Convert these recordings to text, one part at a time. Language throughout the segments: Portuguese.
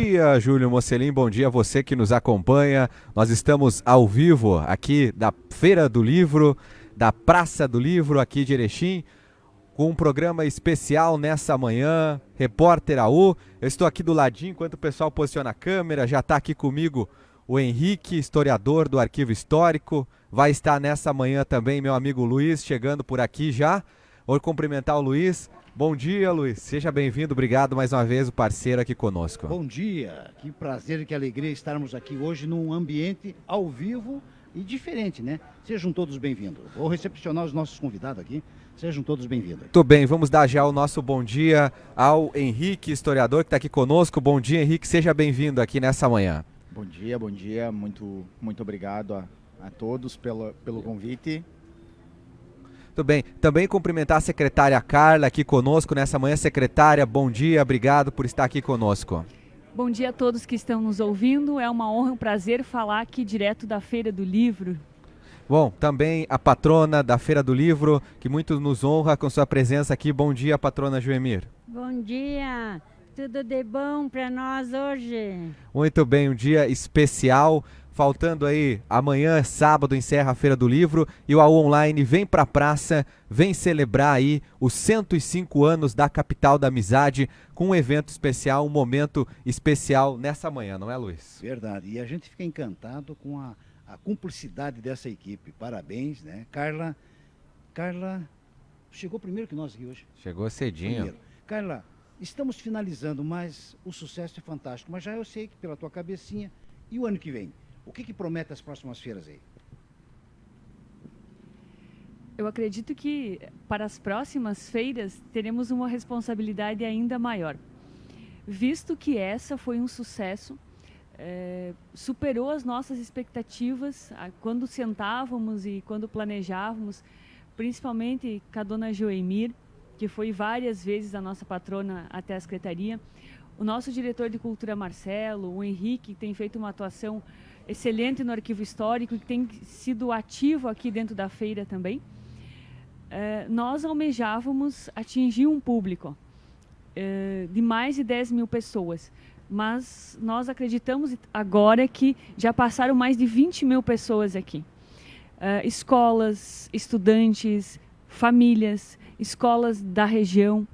dia, Júlio Mocelin, bom dia a você que nos acompanha. Nós estamos ao vivo aqui da Feira do Livro, da Praça do Livro, aqui de Erechim, com um programa especial nessa manhã, Repórter AU. Eu estou aqui do ladinho enquanto o pessoal posiciona a câmera, já está aqui comigo o Henrique, historiador do Arquivo Histórico. Vai estar nessa manhã também meu amigo Luiz, chegando por aqui já. Vou cumprimentar o Luiz. Bom dia, Luiz. Seja bem-vindo. Obrigado mais uma vez, o parceiro aqui conosco. Bom dia. Que prazer e que alegria estarmos aqui hoje num ambiente ao vivo e diferente, né? Sejam todos bem-vindos. Vou recepcionar os nossos convidados aqui. Sejam todos bem-vindos. Muito bem, vamos dar já o nosso bom dia ao Henrique, historiador, que está aqui conosco. Bom dia, Henrique. Seja bem-vindo aqui nessa manhã. Bom dia, bom dia. Muito obrigado a todos pelo convite. Tudo bem. Também cumprimentar a secretária Carla aqui conosco nessa manhã. Secretária, bom dia, obrigado por estar aqui conosco. Bom dia a todos que estão nos ouvindo. É uma honra e um prazer falar aqui direto da Feira do Livro. Bom, também a patrona da Feira do Livro, que muito nos honra com sua presença aqui. Bom dia, patrona Joemir. Bom dia, tudo de bom para nós hoje? Muito bem, um dia especial. Faltando aí, amanhã, sábado, encerra a Feira do Livro e o AU Online vem para a praça, vem celebrar aí os 105 anos da capital da amizade com um evento especial, um momento especial nessa manhã, não é, Luiz? Verdade, e a gente fica encantado com a cumplicidade dessa equipe. Parabéns, né? Carla chegou primeiro que nós aqui hoje. Chegou cedinho. Primeiro. Carla, estamos finalizando, mas o sucesso é fantástico. Mas já eu sei que pela tua cabecinha, e o ano que vem? O que promete as próximas feiras aí? Eu acredito que para as próximas feiras teremos uma responsabilidade ainda maior. Visto que essa foi um sucesso, superou as nossas expectativas quando sentávamos e quando planejávamos, principalmente com a dona Joemir, que foi várias vezes a nossa patrona até a secretaria, o nosso diretor de cultura Marcelo, o Henrique, que tem feito uma atuação excelente no Arquivo Histórico e que tem sido ativo aqui dentro da feira também. Nós almejávamos atingir um público de mais de 10 mil pessoas, mas nós acreditamos agora que já passaram mais de 20 mil pessoas aqui. Escolas, estudantes, famílias, escolas da região.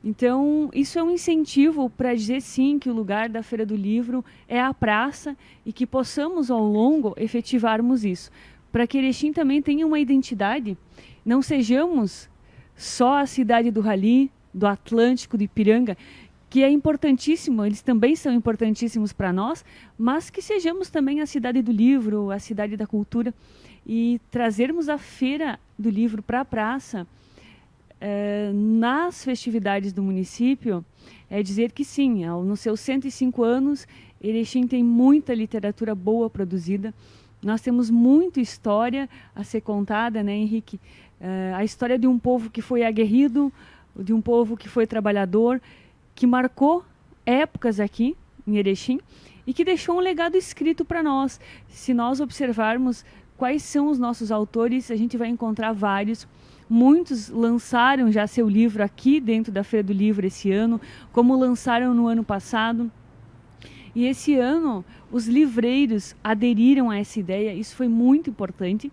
Então, isso é um incentivo para dizer sim que o lugar da Feira do Livro é a praça e que possamos, ao longo, efetivarmos isso. Para que Erechim também tenha uma identidade, não sejamos só a cidade do Rally, do Atlântico, de Ipiranga, que é importantíssimo, eles também são importantíssimos para nós, mas que sejamos também a cidade do livro, a cidade da cultura, e trazermos a Feira do Livro para a praça, nas festividades do município, é dizer que sim, nos seus 105 anos, Erechim tem muita literatura boa produzida. Nós temos muita história a ser contada, né, Henrique? A história de um povo que foi aguerrido, de um povo que foi trabalhador, que marcou épocas aqui em Erechim e que deixou um legado escrito para nós. Se nós observarmos quais são os nossos autores, a gente vai encontrar vários. Muitos lançaram já seu livro aqui dentro da Feira do Livro esse ano, como lançaram no ano passado. E esse ano, os livreiros aderiram a essa ideia, isso foi muito importante.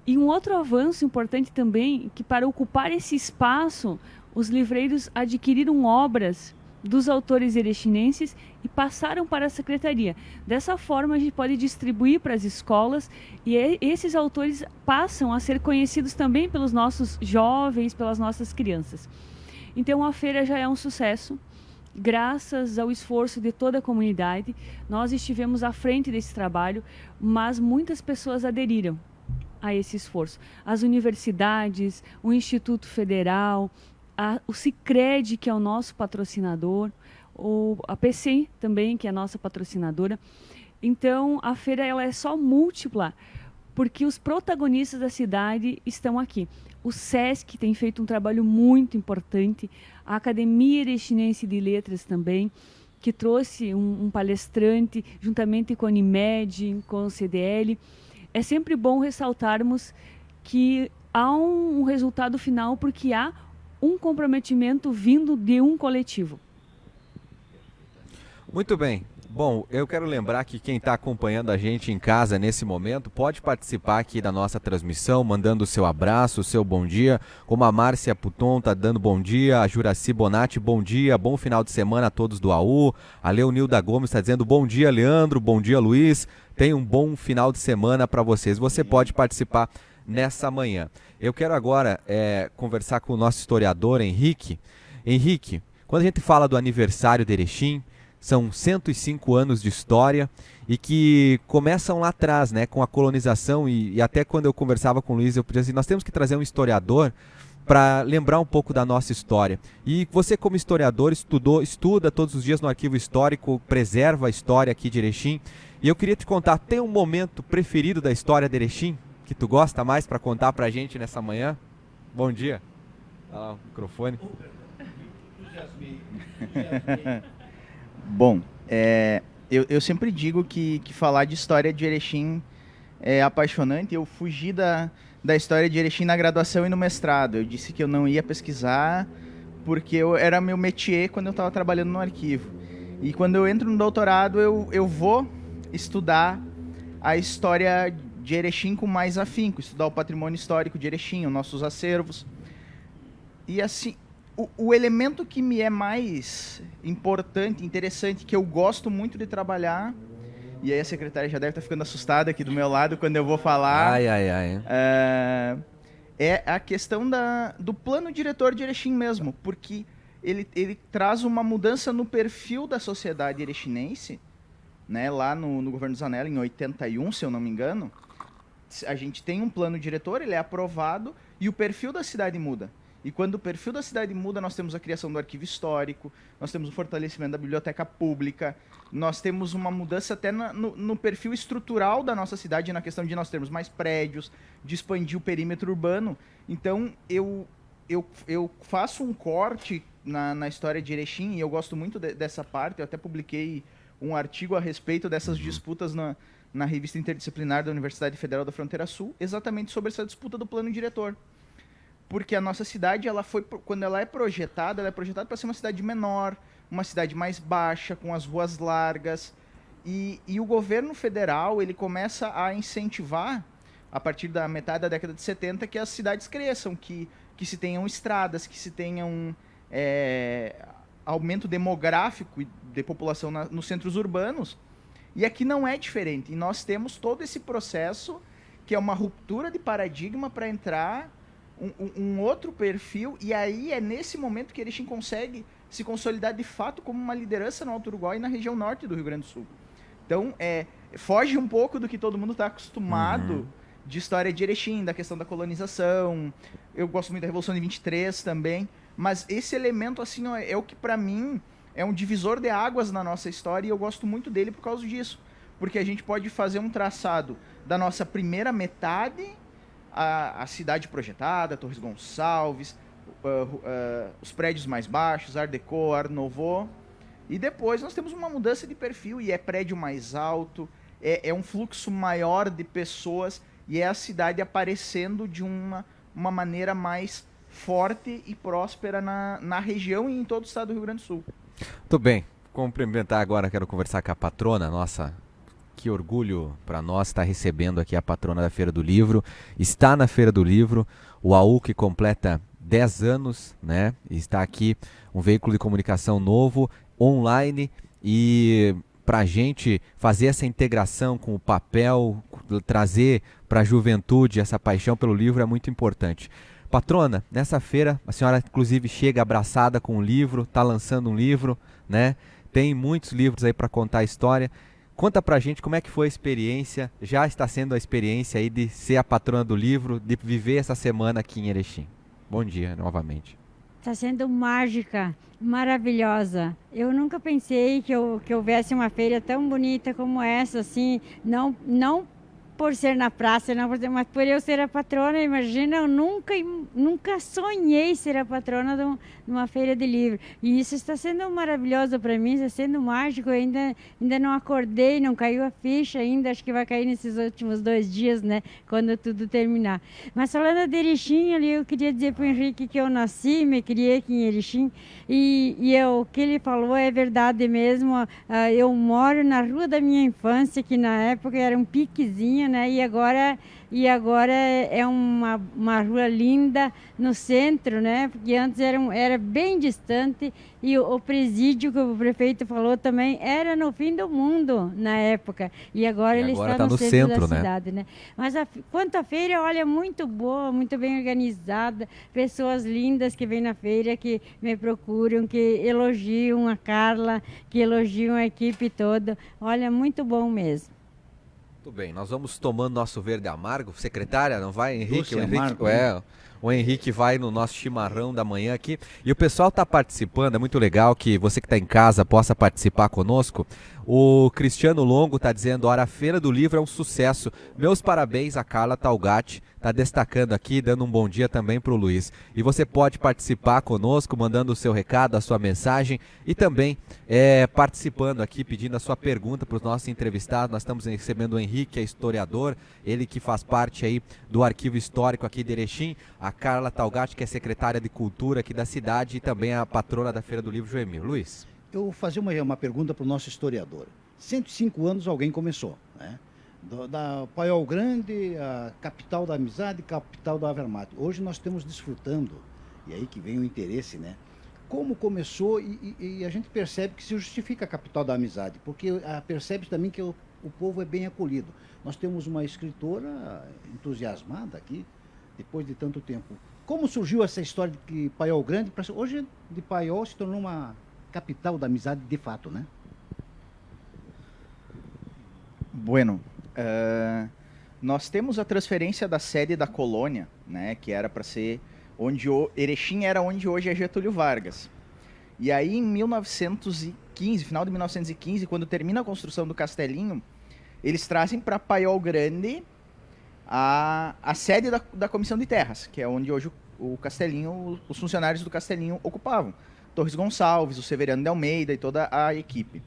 E um outro avanço importante também, que para ocupar esse espaço, os livreiros adquiriram obras dos autores erechinenses e passaram para a secretaria. Dessa forma, a gente pode distribuir para as escolas e esses autores passam a ser conhecidos também pelos nossos jovens, pelas nossas crianças. Então, a feira já é um sucesso, graças ao esforço de toda a comunidade. Nós estivemos à frente desse trabalho, mas muitas pessoas aderiram a esse esforço. As universidades, o Instituto Federal, o Sicredi, que é o nosso patrocinador, a PC também, que é a nossa patrocinadora. Então, a feira ela é só múltipla, porque os protagonistas da cidade estão aqui. O SESC tem feito um trabalho muito importante, a Academia Erechinense de Letras também, que trouxe um palestrante, juntamente com a Unimed, com o CDL. É sempre bom ressaltarmos que há um resultado final, porque há um comprometimento vindo de um coletivo. Muito bem. Bom, eu quero lembrar que quem está acompanhando a gente em casa nesse momento pode participar aqui da nossa transmissão, mandando o seu abraço, o seu bom dia, como a Márcia Puton está dando bom dia, a Juraci Bonatti, bom dia, bom final de semana a todos do AU, a Leonilda Gomes está dizendo bom dia, Leandro, bom dia, Luiz, tenha um bom final de semana para vocês. Você pode participar nessa manhã. Eu quero agora conversar com o nosso historiador, Henrique. Henrique, quando a gente fala do aniversário de Erechim, são 105 anos de história e que começam lá atrás, né, com a colonização e até quando eu conversava com o Luiz, eu podia dizer, nós temos que trazer um historiador para lembrar um pouco da nossa história. E você, como historiador, estuda todos os dias no arquivo histórico, preserva a história aqui de Erechim. E eu queria te contar, tem um momento preferido da história de Erechim que tu gosta mais para contar para a gente nessa manhã? Bom dia. Olha lá o microfone. Bom, eu sempre digo que falar de história de Erechim é apaixonante. Eu fugi da história de Erechim na graduação e no mestrado. Eu disse que eu não ia pesquisar porque era meu métier quando eu estava trabalhando no arquivo. E quando eu entro no doutorado, eu vou estudar a história de Erechim com mais afinco, estudar o patrimônio histórico de Erechim, os nossos acervos. E assim, o elemento que me é mais importante, interessante, que eu gosto muito de trabalhar, e aí a secretária já deve estar ficando assustada aqui do meu lado quando eu vou falar, é a questão do plano diretor de Erechim mesmo, porque ele traz uma mudança no perfil da sociedade erechinense, né, lá no governo Zanella, em 81, se eu não me engano. A gente tem um plano diretor, ele é aprovado, e o perfil da cidade muda. E quando o perfil da cidade muda, nós temos a criação do arquivo histórico, nós temos o fortalecimento da biblioteca pública, nós temos uma mudança até no perfil estrutural da nossa cidade, na questão de nós termos mais prédios, de expandir o perímetro urbano. Então, eu faço um corte na história de Erechim, e eu gosto muito dessa parte. Eu até publiquei um artigo a respeito dessas disputas na revista interdisciplinar da Universidade Federal da Fronteira Sul, exatamente sobre essa disputa do plano diretor. Porque a nossa cidade, quando ela é projetada para ser uma cidade menor, uma cidade mais baixa, com as ruas largas. E o governo federal, ele começa a incentivar, a partir da metade da década de 70, que as cidades cresçam, que se tenham estradas, que se tenham aumento demográfico de população nos centros urbanos. E aqui não é diferente. E nós temos todo esse processo, que é uma ruptura de paradigma para entrar um outro perfil, e aí é nesse momento que Erechim consegue se consolidar de fato como uma liderança no Alto Uruguai e na região norte do Rio Grande do Sul. Então, foge um pouco do que todo mundo está acostumado de história de Erechim, da questão da colonização. Eu gosto muito da Revolução de 23 também, mas esse elemento assim, ó, é o que para mim é um divisor de águas na nossa história, e eu gosto muito dele por causa disso, porque a gente pode fazer um traçado da nossa primeira metade, a cidade projetada, Torres Gonçalves, os prédios mais baixos, Art Deco, Art Nouveau, e depois nós temos uma mudança de perfil, e é prédio mais alto, é um fluxo maior de pessoas, e é a cidade aparecendo de uma maneira mais forte e próspera na região e em todo o estado do Rio Grande do Sul. Muito bem, cumprimentar agora, quero conversar com a patrona, nossa. Que orgulho para nós estar recebendo aqui a patrona da Feira do Livro. Está na Feira do Livro, o AU que completa 10 anos, né? Está aqui um veículo de comunicação novo, online, e para a gente fazer essa integração com o papel, trazer para a juventude essa paixão pelo livro é muito importante. Patrona, nessa feira a senhora inclusive chega abraçada com um livro, está lançando um livro, né? Tem muitos livros aí para contar a história. Conta pra gente como é que foi a experiência, já está sendo a experiência aí de ser a patrona do livro, de viver essa semana aqui em Erechim. Bom dia, novamente. Está sendo mágica, maravilhosa. Eu nunca pensei que houvesse uma feira tão bonita como essa, assim, não por ser na praça, não por ser, mas por eu ser a patrona, imagina, eu nunca sonhei ser a patrona de uma feira de livro. E isso está sendo maravilhoso para mim, está sendo mágico. Eu ainda não acordei, não caiu a ficha ainda, acho que vai cair nesses últimos 2 dias, né, quando tudo terminar. Mas falando de Erechim, ali, eu queria dizer para o Henrique que eu nasci, me criei aqui em Erechim, e o que ele falou é verdade mesmo. Eu moro na rua da minha infância, que na época era um piquezinho, né? E agora é uma rua linda no centro, né? Porque antes era bem distante, e o presídio que o prefeito falou também era no fim do mundo na época, e agora ele está no centro da cidade, né? Mas quanto à feira, olha, muito boa, muito bem organizada, pessoas lindas que vêm na feira, que me procuram, que elogiam a Carla, que elogiam a equipe toda. Olha, muito bom mesmo. Muito bem, nós vamos tomando nosso verde amargo. Secretária, não vai, Henrique? Amargo, O Henrique vai no nosso chimarrão da manhã aqui. E o pessoal está participando, é muito legal que você que está em casa possa participar conosco. O Cristiano Longo está dizendo, a Feira do Livro é um sucesso. Meus parabéns a Carla Talgatti, está destacando aqui, dando um bom dia também para o Luiz. E você pode participar conosco, mandando o seu recado, a sua mensagem e também participando aqui, pedindo a sua pergunta para os nossos entrevistados. Nós estamos recebendo o Henrique, é historiador, ele que faz parte aí do arquivo histórico aqui de Erechim, a Carla Talgatti, que é secretária de Cultura aqui da cidade e também a patrona da Feira do Livro, Joemir. Luiz. Eu vou fazer uma pergunta para o nosso historiador. 105 anos alguém começou, né? Da Paiol Grande, a capital da amizade, capital da Ave Mater. Hoje nós estamos desfrutando, e aí que vem o interesse, né? Como começou, e a gente percebe que se justifica a capital da amizade, porque percebe também que o povo é bem acolhido. Nós temos uma escritora entusiasmada aqui, depois de tanto tempo. Como surgiu essa história de que Paiol Grande, hoje de Paiol se tornou uma capital da amizade de fato, né? Bueno, nós temos a transferência da sede da colônia, né, que era para ser onde Erechim era onde hoje é Getúlio Vargas. E aí em 1915, final de 1915, quando termina a construção do Castelinho, eles trazem para Paiol Grande a sede da Comissão de Terras, que é onde hoje o Castelinho, os funcionários do Castelinho ocupavam. Torres Gonçalves, o Severiano de Almeida e toda a equipe.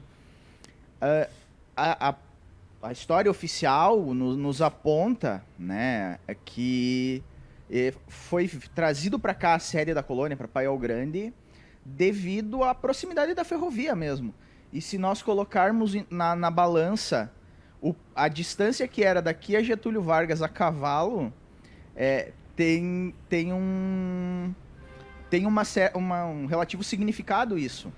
A história oficial nos aponta, né, que foi trazido para cá a sede da colônia, para Paiol Grande, devido à proximidade da ferrovia mesmo. E se nós colocarmos na balança a distância que era daqui a Getúlio Vargas a cavalo, tem um relativo significado isso,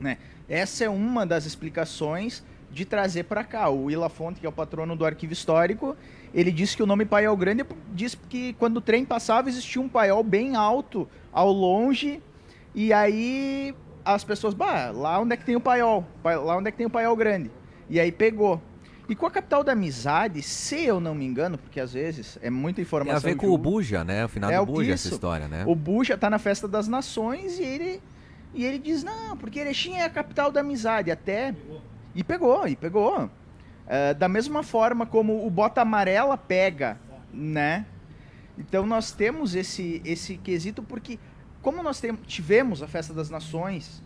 né? Essa é uma das explicações de trazer para cá. O Willa Fonte, que é o patrono do arquivo histórico, ele disse que o nome Paiol Grande diz que quando o trem passava existia um paiol bem alto ao longe, e aí as pessoas, lá onde é que tem o paiol? Lá onde é que tem o Paiol Grande? E aí pegou. E com a capital da amizade, se eu não me engano, porque às vezes é muita informação... Tem a ver com o Buja, né? O final do Buja, essa história, né? O Buja tá na Festa das Nações e ele diz, não, porque Erechim é a capital da amizade, até... E pegou. Da mesma forma como o Bota Amarela pega, né? Então nós temos esse quesito, porque como nós tivemos a Festa das Nações...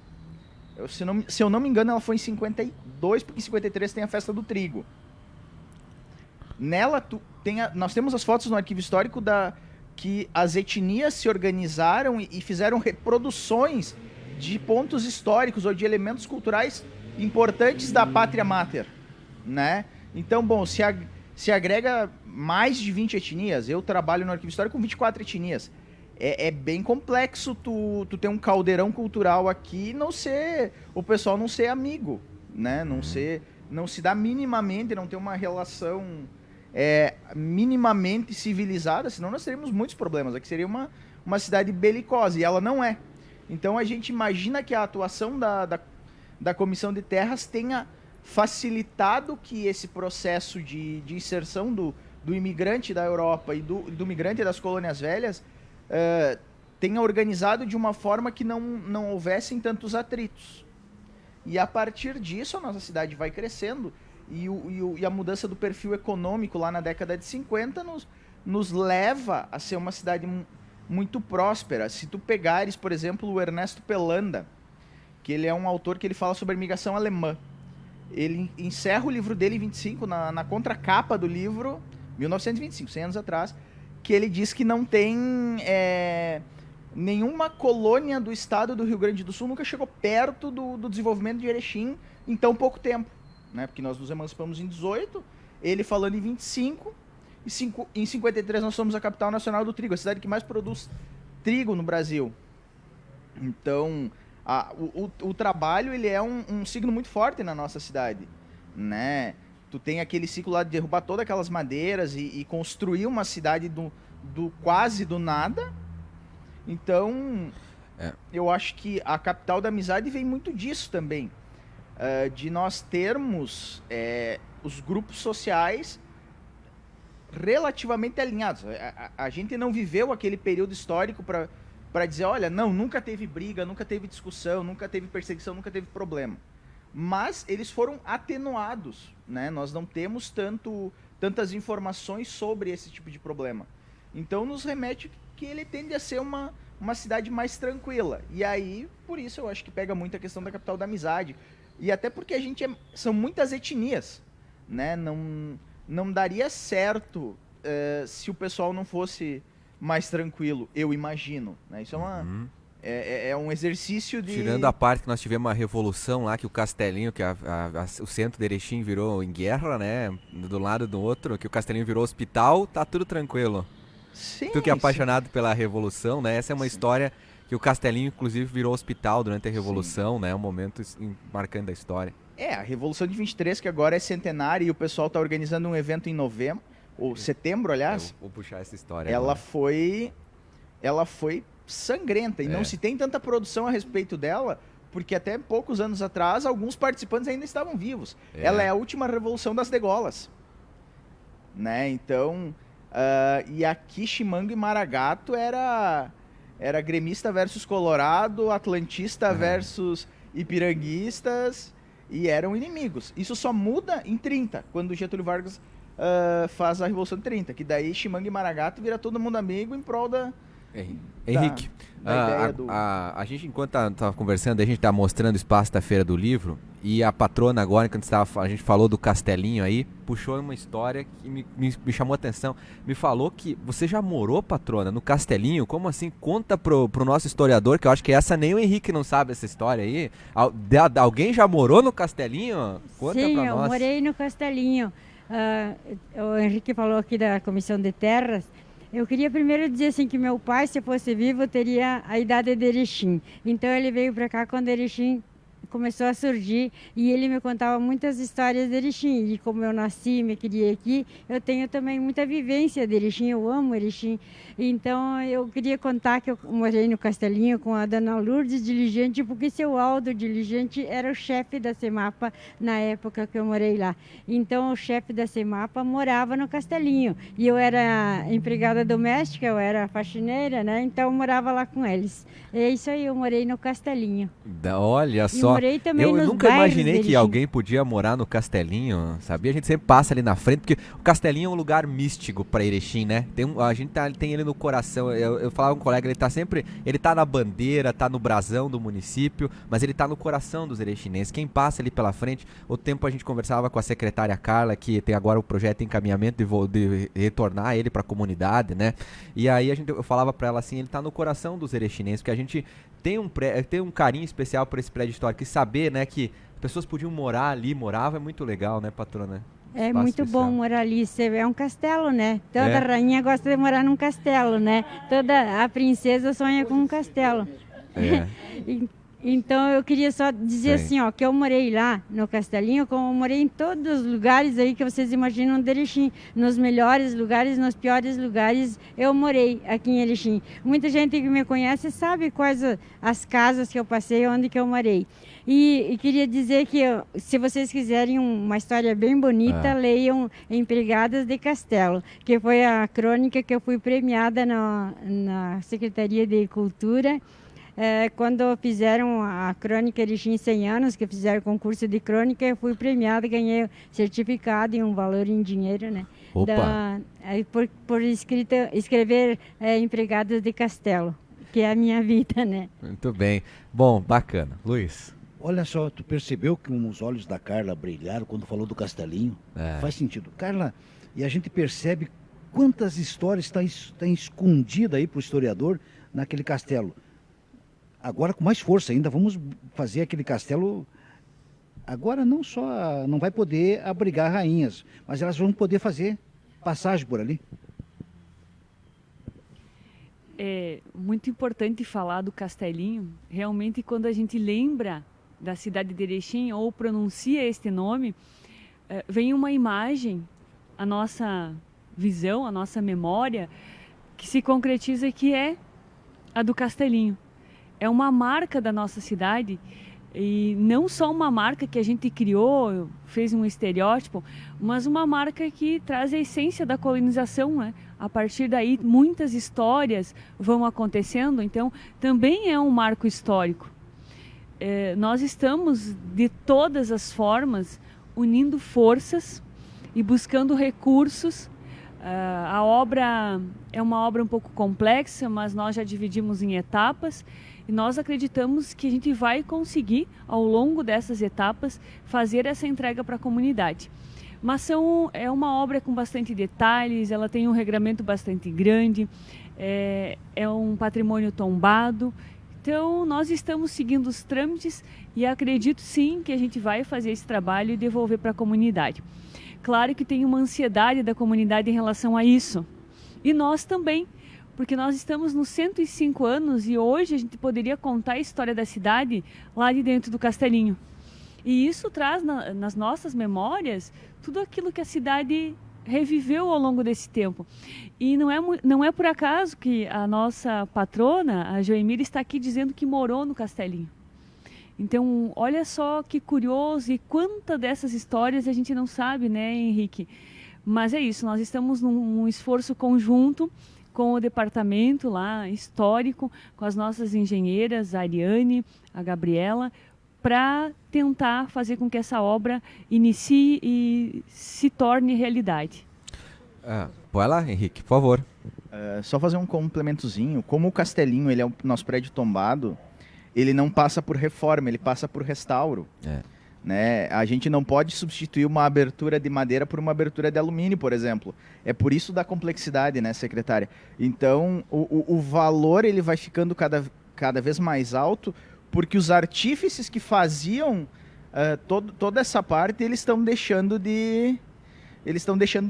Se eu não me engano, ela foi em 52, porque em 53 tem a Festa do Trigo. Nela, nós temos as fotos no arquivo histórico que as etnias se organizaram e fizeram reproduções de pontos históricos ou de elementos culturais importantes da Pátria Mater, né? Então, bom, se agrega mais de 20 etnias. Eu trabalho no arquivo histórico com 24 etnias. É bem complexo tu ter um caldeirão cultural aqui e o pessoal não ser amigo, né? Não se dá minimamente, não ter uma relação minimamente civilizada, senão nós teríamos muitos problemas. Aqui seria uma cidade belicosa, e ela não é. Então a gente imagina que a atuação da Comissão de Terras tenha facilitado que esse processo de inserção do imigrante da Europa e do migrante das colônias velhas tenha organizado de uma forma que não houvessem tantos atritos. E a partir disso a nossa cidade vai crescendo e a mudança do perfil econômico lá na década de 50 nos leva a ser uma cidade muito próspera. Se tu pegares, por exemplo, o Ernesto Pelanda, que ele é um autor que ele fala sobre a imigração alemã. Ele encerra o livro dele em 25, na contracapa do livro, 1925, 100 anos atrás, que ele diz que não tem nenhuma colônia do estado do Rio Grande do Sul nunca chegou perto do desenvolvimento de Erechim em tão pouco tempo, né? Porque nós nos emancipamos em 18, ele falando em 25, em 53 nós somos a capital nacional do trigo, a cidade que mais produz trigo no Brasil. Então, o trabalho ele é um signo muito forte na nossa cidade, né? Tu tem aquele ciclo lá de derrubar todas aquelas madeiras e construir uma cidade do quase do nada. Então, eu acho que a capital da amizade vem muito disso também, de nós termos os grupos sociais relativamente alinhados. A gente não viveu aquele período histórico para dizer, olha, não, nunca teve briga, nunca teve discussão, nunca teve perseguição, nunca teve problema. Mas eles foram atenuados, né? Nós não temos tantas informações sobre esse tipo de problema. Então nos remete que ele tende a ser uma cidade mais tranquila. E aí, por isso eu acho que pega muito a questão da capital da amizade. E até porque são muitas etnias, né? Não daria certo se o pessoal não fosse mais tranquilo, eu imagino, né? Isso é um exercício de... Tirando a parte que nós tivemos uma revolução lá, que o Castelinho, que o centro de Erechim virou em guerra, né? Do lado do outro, que o Castelinho virou hospital, tá tudo tranquilo. Sim, Tu que é apaixonado pela revolução, né? Essa é uma história que o Castelinho, inclusive, virou hospital durante a revolução, né? Um momento marcando a história. A Revolução de 23, que agora é centenária, e o pessoal tá organizando um evento em novembro, ou setembro, aliás. Vou puxar essa história Ela agora. foi sangrenta, e não se tem tanta produção a respeito dela, porque até poucos anos atrás, alguns participantes ainda estavam vivos. Ela é a última revolução das degolas, né? Então, e aqui Chimango e Maragato era gremista versus colorado, atlantista versus ipiranguistas, e eram inimigos. Isso só muda em 30, quando Getúlio Vargas faz a Revolução de 30, que daí Chimango e Maragato vira todo mundo amigo em prol da... Henrique, a gente, enquanto estava conversando, a gente está mostrando o espaço da Feira do Livro, e a patrona agora, quando a gente falou do Castelinho aí, puxou uma história que me chamou a atenção. Me falou que você já morou, patrona, no Castelinho? Como assim? Conta pro nosso historiador, que eu acho que essa nem o Henrique não sabe essa história aí. Alguém já morou no Castelinho? Conta Sim, pra nós. eu morei no Castelinho. O Henrique falou aqui da Comissão de Terras. Eu queria primeiro dizer assim que meu pai, se fosse vivo, teria a idade de Erechim. Então ele veio para cá quando Erechim começou a surgir, e ele me contava muitas histórias de Erechim. E como eu nasci, me criei aqui, eu tenho também muita vivência de Erechim, eu amo Erechim. Então eu queria contar que eu morei no Castelinho com a dona Lourdes Diligente, porque seu Aldo Diligente era o chefe da Semapa na época que eu morei lá. Então o chefe da Semapa morava no Castelinho, e eu era empregada doméstica, eu era faxineira, né? Então eu morava lá com eles. É isso aí, eu morei no Castelinho. Olha só, morei também eu nos nunca bairros imaginei de que Erechim. alguém podia morar no Castelinho, sabia? A gente sempre passa ali na frente, porque o Castelinho é um lugar místico para Erechim, né? A gente tem ele no coração. Eu falava com um colega, ele tá na bandeira, tá no brasão do município, mas ele tá no coração dos erechinenses. Quem passa ali pela frente, o tempo a gente conversava com a secretária Carla, que tem agora o projeto em encaminhamento de retornar ele para a comunidade, né? E aí eu falava para ela assim, ele tá no coração dos erechinenses, porque a gente tem um carinho especial por esse prédio histórico, e saber, né, que pessoas podiam morar ali, morava, é muito legal, né, patrona? É Espaço muito especial. bom morar ali. É um castelo, né? Toda É. rainha gosta de morar num castelo, né? Toda a princesa sonha com um castelo. É. Então eu queria só dizer Sim. assim, ó, que eu morei lá no Castelinho, como eu morei em todos os lugares aí que vocês imaginam de Erechim, nos melhores lugares, nos piores lugares, eu morei aqui em Erechim. Muita gente que me conhece sabe quais as casas que eu passei, onde que eu morei. E queria dizer que se vocês quiserem uma história bem bonita, leiam Empregadas de Castelo, que foi a crônica que eu fui premiada na Secretaria de Cultura. quando fizeram a Crônica Erechim 100 anos, que fizeram concurso de crônica, eu fui premiada, ganhei certificado e um valor em dinheiro, né? Opa! Por escrever Empregadas de Castelo, que é a minha vida, né? Muito bem. Bom, bacana. Luiz. Olha só, tu percebeu que os olhos da Carla brilharam quando falou do Castelinho? Faz sentido. Carla, e a gente percebe quantas histórias estão escondidas aí para o historiador naquele castelo. Agora com mais força ainda, vamos fazer aquele castelo... Agora não vai poder abrigar rainhas, mas elas vão poder fazer passagem por ali. É muito importante falar do Castelinho. Realmente, quando a gente lembra da cidade de Erechim ou pronuncia este nome, vem uma imagem, a nossa visão, a nossa memória, que se concretiza, que é a do Castelinho. É uma marca da nossa cidade, e não só uma marca que a gente criou, fez um estereótipo, mas uma marca que traz a essência da colonização, né? A partir daí, muitas histórias vão acontecendo, então também é um marco histórico. Nós estamos, de todas as formas, unindo forças e buscando recursos. A obra é uma obra um pouco complexa, mas nós já dividimos em etapas e nós acreditamos que a gente vai conseguir, ao longo dessas etapas, fazer essa entrega para a comunidade. Mas é uma obra com bastante detalhes, ela tem um regramento bastante grande, é um patrimônio tombado. Então, nós estamos seguindo os trâmites e acredito sim que a gente vai fazer esse trabalho e devolver para a comunidade. Claro que tem uma ansiedade da comunidade em relação a isso. E nós também, porque nós estamos nos 105 anos e hoje a gente poderia contar a história da cidade lá de dentro do Castelinho. E isso traz nas nossas memórias tudo aquilo que a cidade reviveu ao longo desse tempo. E não é por acaso que a nossa patrona, a Joemira, está aqui dizendo que morou no Castelinho. Então, olha só que curioso, e quanta dessas histórias a gente não sabe, né, Henrique? Mas é isso, nós estamos num esforço conjunto com o departamento lá histórico, com as nossas engenheiras, a Ariane, a Gabriela, para tentar fazer com que essa obra inicie e se torne realidade. Vai lá, Henrique, por favor. Só fazer um complementozinho. Como o Castelinho ele é o nosso prédio tombado, ele não passa por reforma, ele passa por restauro. Né? A gente não pode substituir uma abertura de madeira por uma abertura de alumínio, por exemplo. É por isso da complexidade, né, secretária? Então, o valor ele vai ficando cada vez mais alto, porque os artífices que faziam toda essa parte, eles estão deixando de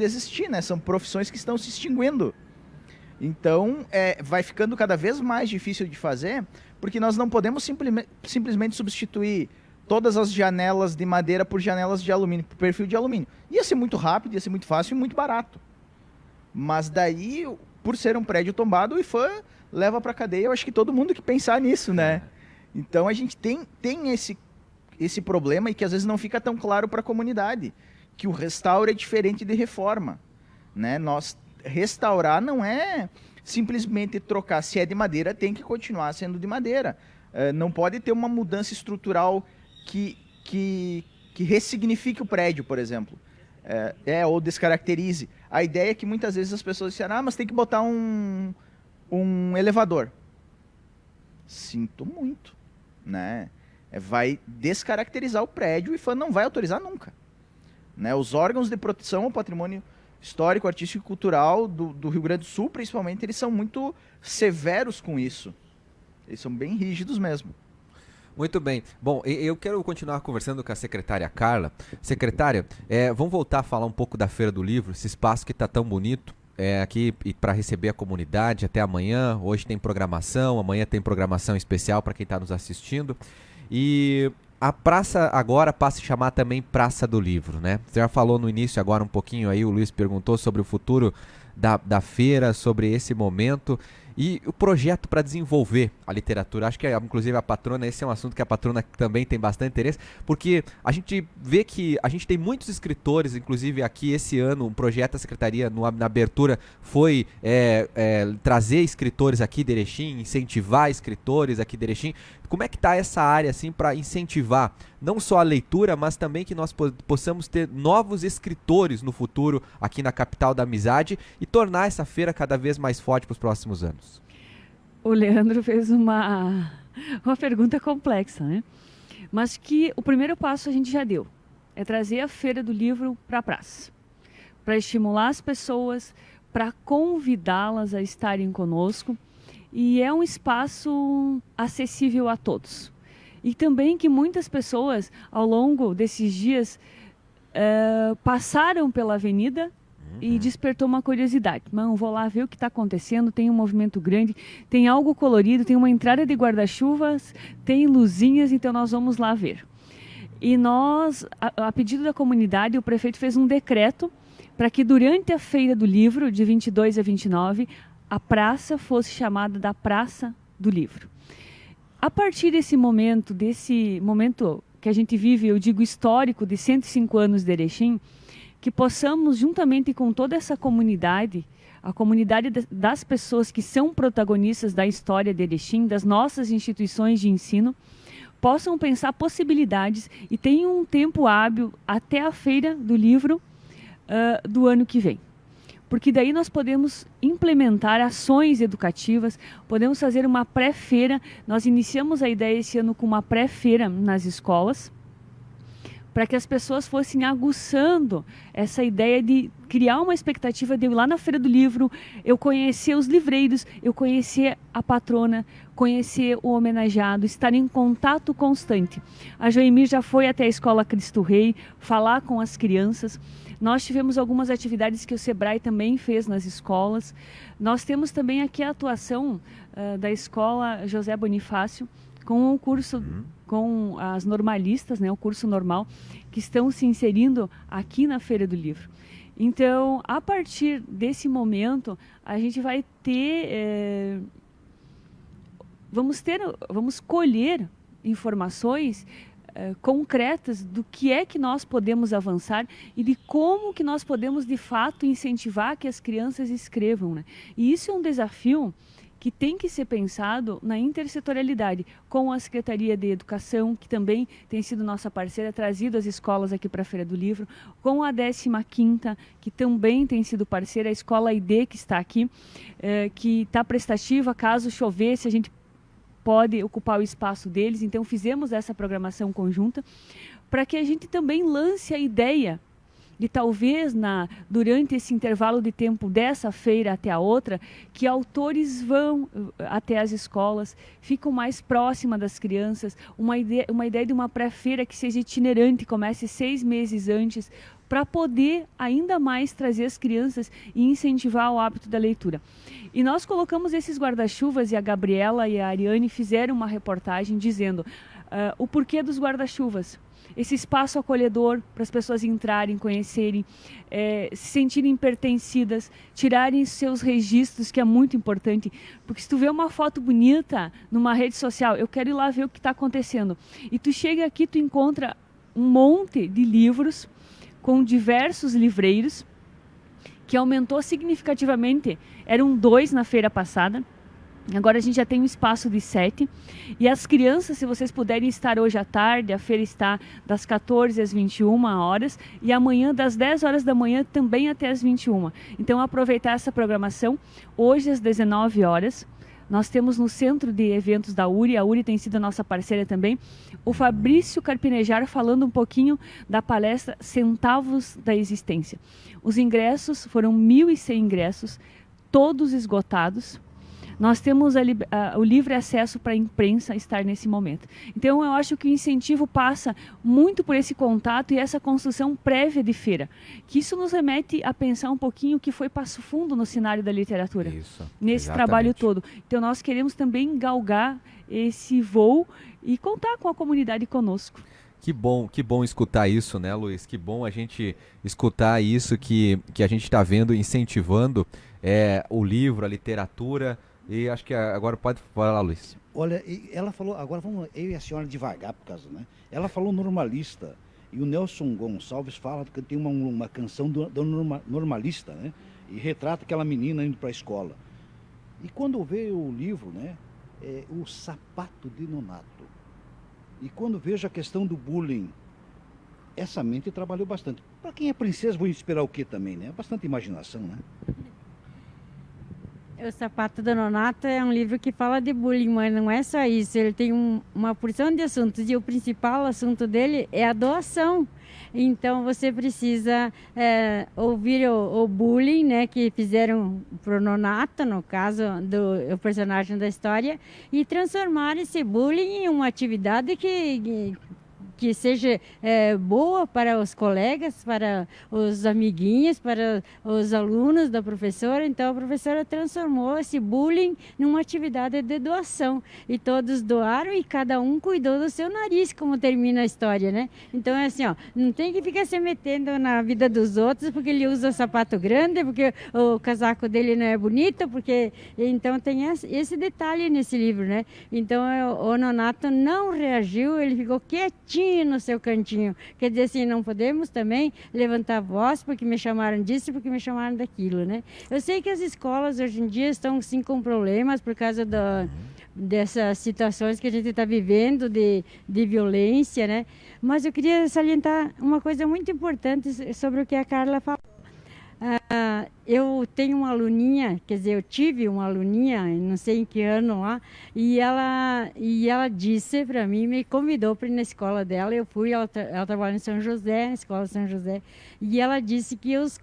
existir, né? São profissões que estão se extinguindo. Então, vai ficando cada vez mais difícil de fazer, porque nós não podemos simplesmente substituir todas as janelas de madeira por janelas de alumínio, por perfil de alumínio. Ia ser muito rápido, ia ser muito fácil e muito barato. Mas daí, por ser um prédio tombado, o IFAM leva para a cadeia, eu acho que todo mundo que pensar nisso, né? Então a gente tem esse problema, e que às vezes não fica tão claro para a comunidade, que o restauro é diferente de reforma, né? Restaurar não é simplesmente trocar. Se é de madeira, tem que continuar sendo de madeira. Não pode ter uma mudança estrutural que ressignifique o prédio, por exemplo. Ou descaracterize. A ideia é que muitas vezes as pessoas dizem, mas tem que botar um elevador. Sinto muito, né? Vai descaracterizar o prédio, e o IFAM não vai autorizar nunca. Né? Os órgãos de proteção ao patrimônio histórico, artístico e cultural do Rio Grande do Sul, principalmente, eles são muito severos com isso. Eles são bem rígidos mesmo. Muito bem. Bom, eu quero continuar conversando com a secretária Carla. Secretária, vamos voltar a falar um pouco da Feira do Livro, esse espaço que está tão bonito. Aqui para receber a comunidade até amanhã. Hoje tem programação, amanhã tem programação especial para quem está nos assistindo. E a praça agora passa a se chamar também Praça do Livro, né? Você já falou no início agora um pouquinho aí, o Luiz perguntou sobre o futuro da feira, sobre esse momento. E o projeto para desenvolver a literatura, acho que inclusive a patrona, esse é um assunto que a patrona também tem bastante interesse, porque a gente vê que a gente tem muitos escritores, inclusive aqui esse ano, um projeto da Secretaria na abertura foi trazer escritores aqui de Erechim, incentivar escritores aqui de Erechim. Como é que está essa área assim para incentivar não só a leitura, mas também que nós possamos ter novos escritores no futuro aqui na capital da amizade e tornar essa feira cada vez mais forte para os próximos anos? O Leandro fez uma pergunta complexa, né? Mas que o primeiro passo a gente já deu. É trazer a Feira do Livro para a praça. Para estimular as pessoas, para convidá-las a estarem conosco. E é um espaço acessível a todos. E também que muitas pessoas, ao longo desses dias, passaram pela avenida e despertou uma curiosidade. Não, vou lá ver o que está acontecendo, tem um movimento grande, tem algo colorido, tem uma entrada de guarda-chuvas, tem luzinhas, então nós vamos lá ver. E nós, a pedido da comunidade, o prefeito fez um decreto para que durante a Feira do Livro, de 22 a 29, a praça fosse chamada da Praça do Livro. A partir desse momento que a gente vive, eu digo histórico, de 105 anos de Erechim, que possamos, juntamente com toda essa comunidade, a comunidade das pessoas que são protagonistas da história de Erechim, das nossas instituições de ensino, possam pensar possibilidades e tenham um tempo hábil até a Feira do Livro do ano que vem. Porque daí nós podemos implementar ações educativas, podemos fazer uma pré-feira. Nós iniciamos a ideia esse ano com uma pré-feira nas escolas, para que as pessoas fossem aguçando essa ideia de criar uma expectativa de eu ir lá na Feira do Livro, eu conhecer os livreiros, eu conhecer a patrona, conhecer o homenageado, estar em contato constante. A Joemir já foi até a Escola Cristo Rei, falar com as crianças. Nós tivemos algumas atividades que o Sebrae também fez nas escolas. Nós temos também aqui a atuação da Escola José Bonifácio, com o curso, com as normalistas, né, o curso normal, que estão se inserindo aqui na Feira do Livro. Então, a partir desse momento, a gente vai ter, vamos colher informações concretas do que é que nós podemos avançar e de como que nós podemos, de fato, incentivar que as crianças escrevam, né? E isso é um desafio que tem que ser pensado na intersetorialidade, com a Secretaria de Educação, que também tem sido nossa parceira, trazido as escolas aqui para a Feira do Livro, com a 15ª, que também tem sido parceira, a Escola ID, que está aqui, que está prestativa, caso chovesse, a gente pode ocupar o espaço deles. Então fizemos essa programação conjunta para que a gente também lance a ideia de talvez durante esse intervalo de tempo dessa feira até a outra, que autores vão até as escolas, ficam mais próximas das crianças, uma ideia de uma pré-feira que seja itinerante, comece 6 meses antes, para poder ainda mais trazer as crianças e incentivar o hábito da leitura. E nós colocamos esses guarda-chuvas, e a Gabriela e a Ariane fizeram uma reportagem dizendo o porquê dos guarda-chuvas. Esse espaço acolhedor para as pessoas entrarem, conhecerem, se sentirem pertencidas, tirarem seus registros, que é muito importante. Porque se tu vê uma foto bonita numa rede social, eu quero ir lá ver o que está acontecendo. E tu chega aqui, tu encontra um monte de livros com diversos livreiros, que aumentou significativamente. Eram 2 na feira passada. Agora a gente já tem um espaço de 7. E as crianças, se vocês puderem estar hoje à tarde, a feira está das 14 às 21 horas e amanhã das 10 horas da manhã também até às 21. Então aproveitar essa programação. Hoje às 19 horas, nós temos no centro de eventos da URI, a URI tem sido a nossa parceira também, o Fabrício Carpinejar falando um pouquinho da palestra Centavos da Existência. Os ingressos, foram 1.100 ingressos, todos esgotados. Nós temos o livre acesso para a imprensa estar nesse momento. Então, eu acho que o incentivo passa muito por esse contato e essa construção prévia de feira. Que isso nos remete a pensar um pouquinho o que foi Passo Fundo no cenário da literatura. Isso, nesse exatamente. Trabalho todo. Então, nós queremos também galgar esse voo e contar com a comunidade conosco. Que bom escutar isso, né, Luiz? Que bom a gente escutar isso que a gente está vendo, incentivando o livro, a literatura, E acho que agora pode falar, Luiz. Olha, ela falou, agora vamos eu e a senhora devagar por causa, né? Ela falou normalista, e o Nelson Gonçalves fala que tem uma canção do normalista, né? E retrata aquela menina indo para a escola. E quando veio o livro, né? O Sapato de Nonato. E quando vejo a questão do bullying, essa mente trabalhou bastante. Para quem é princesa, vou esperar o quê também, né? Bastante imaginação, né? O Sapato do Nonato é um livro que fala de bullying, mas não é só isso. Ele tem uma porção de assuntos e o principal assunto dele é a doação. Então você precisa ouvir o bullying, né, que fizeram pro Nonato, no caso do personagem da história, e transformar esse bullying em uma atividade que seja boa para os colegas, para os amiguinhos, para os alunos da professora. Então, a professora transformou esse bullying numa atividade de doação. E todos doaram e cada um cuidou do seu nariz, como termina a história, né? Então, é assim, ó, não tem que ficar se metendo na vida dos outros porque ele usa sapato grande, porque o casaco dele não é bonito, porque... Então, tem esse detalhe nesse livro, né? Então, o Nonato não reagiu, ele ficou quietinho no seu cantinho. Quer dizer assim, não podemos também levantar a voz porque me chamaram disso, porque me chamaram daquilo, né? Eu sei que as escolas hoje em dia estão sim com problemas por causa dessas situações que a gente está vivendo de violência, né? Mas eu queria salientar uma coisa muito importante sobre o que a Carla falou. Eu tenho uma aluninha, quer dizer, eu tive uma aluninha, não sei em que ano lá, e ela disse para mim, me convidou para ir na escola dela, eu fui, ela trabalha em São José, na escola de São José, e ela disse que os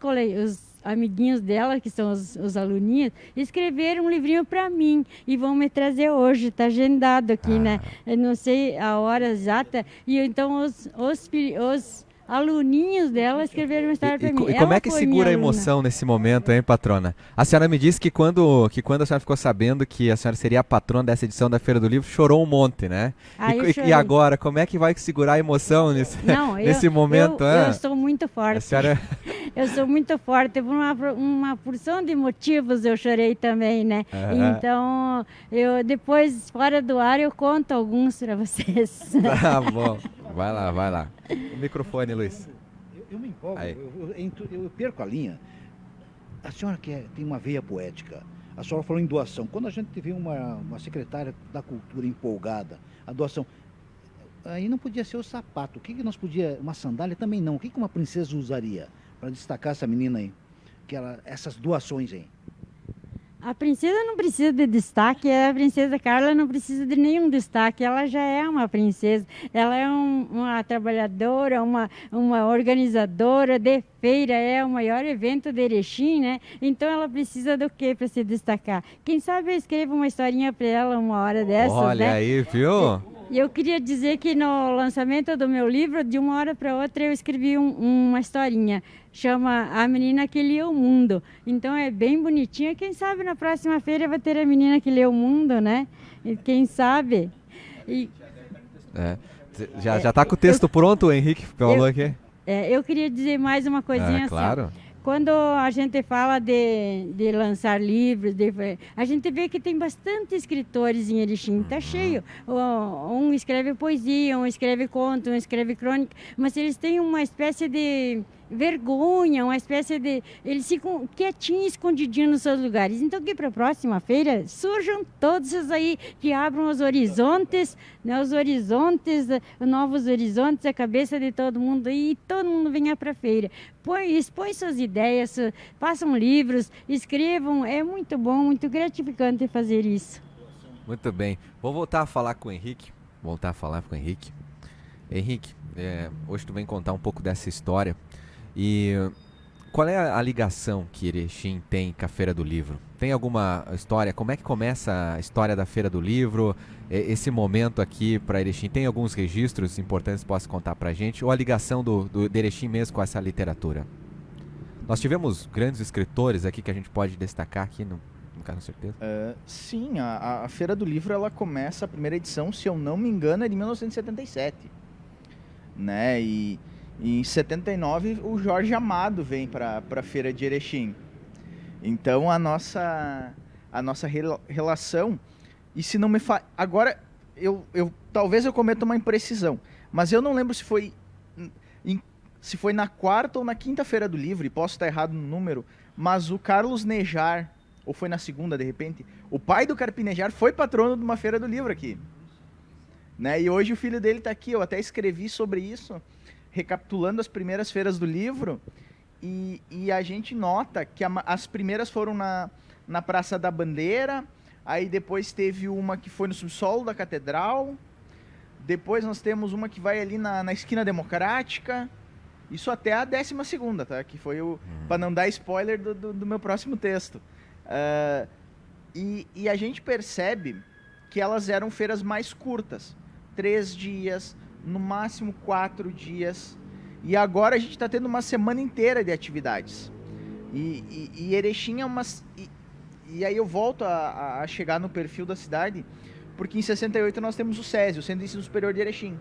amiguinhos dela, que são os aluninhos, escreveram um livrinho para mim e vão me trazer hoje, está agendado aqui, né? Eu não sei a hora exata, e então os aluninhos dela escreveram uma história para mim. E como é que segura a emoção nesse momento, hein, patrona? A senhora me disse que quando a senhora ficou sabendo que a senhora seria a patrona dessa edição da Feira do Livro, chorou um monte, né? E agora, como é que vai segurar a emoção nesse momento? Eu sou muito forte. A senhora... Eu sou muito forte. Por uma porção de motivos eu chorei também, né? Então, eu depois, fora do ar, eu conto alguns para vocês. Tá bom. Vai lá. O microfone, Luiz. Eu me empolgo, eu perco a linha. A senhora tem uma veia poética. A senhora falou em doação. Quando a gente vê uma secretária da cultura empolgada, a doação, aí não podia ser o sapato. O que nós podíamos... Uma sandália também não. O que uma princesa usaria para destacar essa menina aí? Essas doações aí. A princesa não precisa de destaque, a princesa Carla não precisa de nenhum destaque, ela já é uma princesa, ela é uma trabalhadora, uma organizadora de feira, é o maior evento de Erechim, né? Então ela precisa do quê para se destacar? Quem sabe eu escrevo uma historinha para ela uma hora dessas, Olha né? aí, viu? E eu queria dizer que no lançamento do meu livro, de uma hora para outra, eu escrevi uma historinha. Chama A Menina que Lia o Mundo. Então é bem bonitinha. Quem sabe na próxima feira vai ter a menina que lê o mundo, né? E quem sabe... Já está com o texto pronto, o Henrique falou aqui? Eu queria dizer mais uma coisinha assim. Claro. Quando a gente fala de lançar livros, a gente vê que tem bastante escritores em Erechim, está cheio. Um escreve poesia, um escreve conto, um escreve crônica, mas eles têm uma espécie de vergonha, uma espécie de... Eles ficam quietinhos, escondidinhos nos seus lugares. Então, que para a próxima feira surjam todos esses aí que abram os horizontes, né, novos horizontes, a cabeça de todo mundo e todo mundo venha para a feira. Expõe suas ideias, façam livros, escrevam. É muito bom, muito gratificante fazer isso. Muito bem. Vou voltar a falar com o Henrique. Henrique, hoje tu vem contar um pouco dessa história. E qual é a ligação que Erechim tem com a Feira do Livro? Tem alguma história? Como é que começa a história da Feira do Livro? Esse momento aqui para Erechim, tem alguns registros importantes que possa contar para a gente? Ou a ligação de Erechim mesmo com essa literatura? Nós tivemos grandes escritores aqui que a gente pode destacar aqui, não com certeza? Sim, a Feira do Livro ela começa, a primeira edição, se eu não me engano, é de 1977. Né? E em 79 o Jorge Amado vem para a Feira de Erechim. Então a a nossa relação. E se não me agora, talvez eu cometa uma imprecisão, mas eu não lembro se foi na quarta ou na quinta Feira do Livro, e posso estar errado no número, mas o Carlos Nejar, ou foi na segunda, de repente, o pai do Carpinejar foi patrono de uma Feira do Livro aqui. Né? E hoje o filho dele está aqui, eu até escrevi sobre isso, recapitulando as primeiras feiras do livro, e a gente nota que as primeiras foram na Praça da Bandeira, aí depois teve uma que foi no subsolo da Catedral, depois nós temos uma que vai ali na Esquina Democrática, isso até a 12ª, tá? Que foi para não dar spoiler do meu próximo texto. E a gente percebe que elas eram feiras mais curtas, 3 dias, no máximo 4 dias, e agora a gente está tendo uma semana inteira de atividades. E Erechim é e aí eu volto a chegar no perfil da cidade, porque em 68 nós temos o SESI, o Centro de Ensino Superior de Erechim.